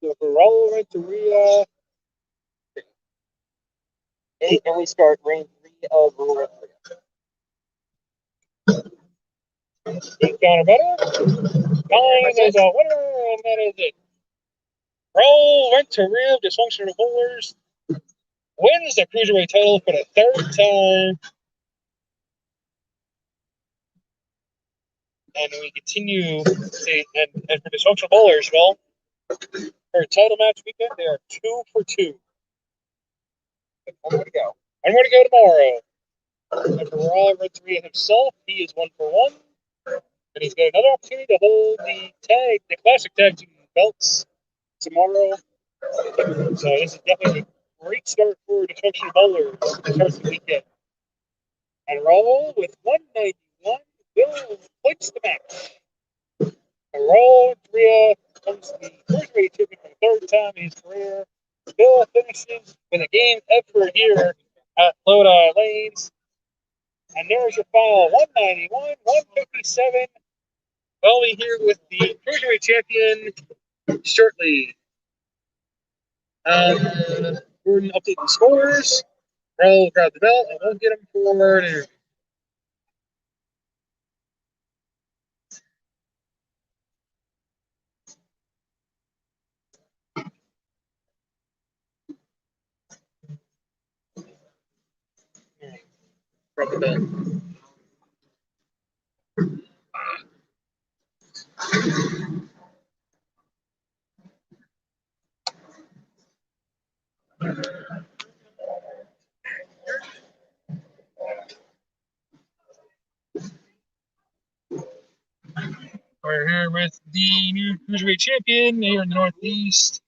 So for Raul Renteria. And we start round 3 of Raul Renteria. 8 counter better. 9 is a winner, and that is it. Raul Renteria, Dysfunctional Bowlers, wins the Cruiserweight title for the 3rd time. And we continue, and for Dysfunctional Bowlers, well, for a title match weekend, they are 2 for 2. One more to go. One more to go tomorrow. And for Raul Renteria himself, he is 1 for 1. And he's got another opportunity to hold the classic tag team belts tomorrow. So this is definitely a great start for Dysfunctional Bowlers to start the weekend. And Raul with 191 will clinch the match. And Raul Renteria becomes the Cruiserweight champion for the third time in his career. Bill finishes with a game effort here at Lodi Lanes. And there's your final 191, 157. We'll be here with the Cruiserweight champion shortly. We're going to update the scores. Raul grab the belt, and we'll get him forward. Grab the belt. We're here with the new Cruiserweight champion here in the Northeast.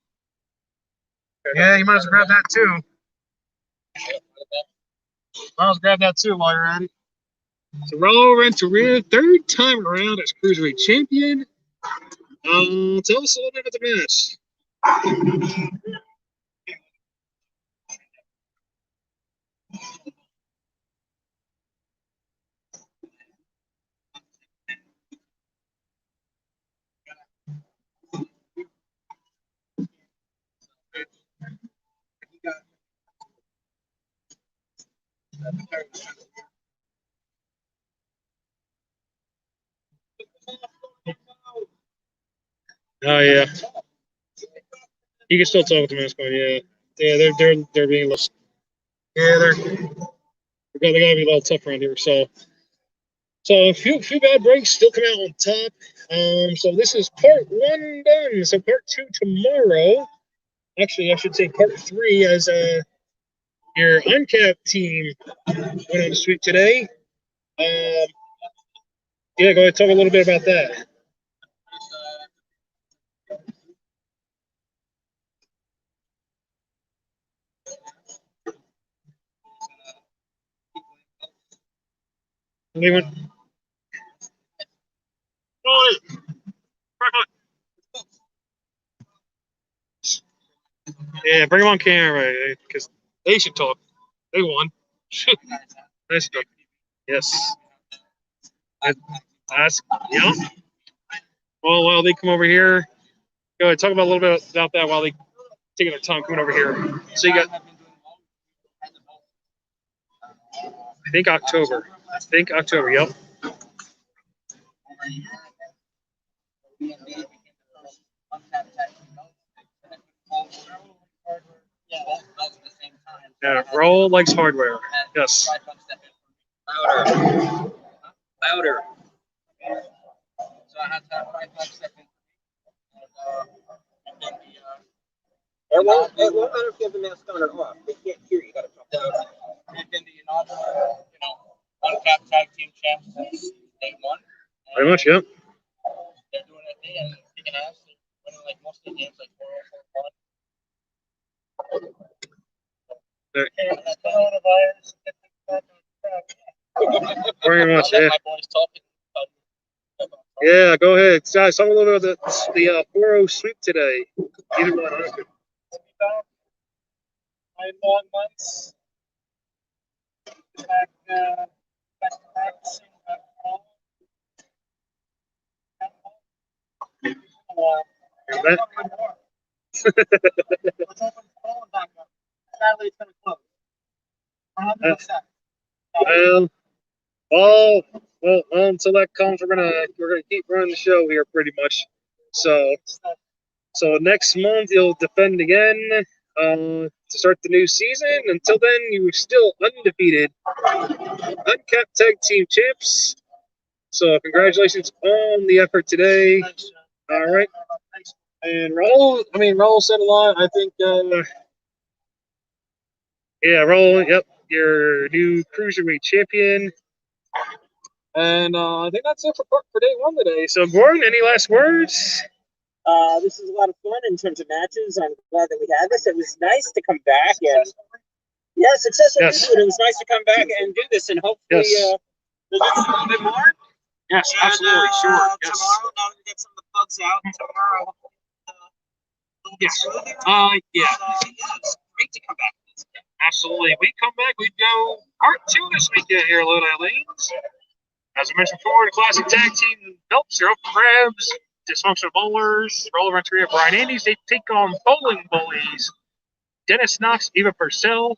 Yeah, you might as well grab that too. Might as well grab that too while you're at it. So Raul Renteria, third time around as Cruiserweight champion. Tell us a little bit about the match. Oh yeah, you can still talk with the mask on. Yeah, yeah, they're being a little. Yeah, they gotta be a little tough around here. So a few bad breaks still come out on top. So this is part 1 done. So part 2 tomorrow. Actually, I should say part 3 as your Uncapped team went on the sweep today. Yeah, go ahead and talk a little bit about that. Anyone? Yeah, bring them on camera because they should talk. They won. Nice job. Yes. That's yeah. Well, while they come over here, go ahead talk about a little bit about that while they taking their time coming over here. So you got, I think October. Yep. Yeah, Raul likes hardware. Yes. Louder. So I have to have Frei-Funk step in. It won't matter if you have the mask on or off. They can't hear you. You gotta talk loud. We've been the inaugural, Uncapped tag team champs since day 1. Very much, yep. They're doing their thing and kicking ass. They're winning like most of the games, like 4-0-4-1. Very much, yeah. My boys talking. Yeah, go ahead. Guys, talk a little bit about the 4-0 sweep today. Either one, huh? 9 long months. Back to practicing at home. We're hoping Prell back up. Sadly, it's going to close. Well, until that comes, we're gonna keep running the show here pretty much. So next month you'll defend again to start the new season. Until then, you're still undefeated, Uncapped tag team champs. So congratulations on the effort today. All right. And Raul said a lot. I think, Raul, yep, your new Cruiserweight champion. And I think that's it for day 1 today. So, Gordon, any last words? This is a lot of fun in terms of matches. I'm glad that we had this. It was nice to come back and successful. Yes. It was nice to come back and do this, and hopefully we'll do this a little bit more. Yes, And, absolutely, sure. Yes. Tomorrow, now that we get some of the bugs out, tomorrow Yeah. Yeah. It's great to come back. Absolutely. We come back, we go part 2 this weekend here at Lodi Lanes. As I mentioned before, the classic tag team belts are up for grabs. Dysfunctional Bowlers, Raul, Renteria, Brian Andes, they take on Bowling Bullies. Dennis Knox, Eva Purcell,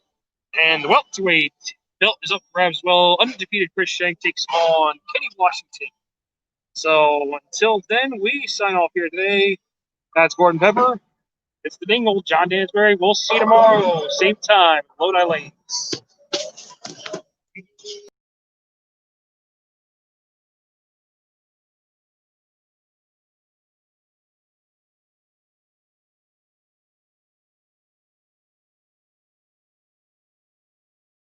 and the welterweight belt is up for grabs as well. Undefeated Chris Shank takes on Kenny Washington. So until then, we sign off here today. That's Gordon Pepper. It's the Dingle, John Dansbury. We'll see you tomorrow, same time, Lodi Lanes.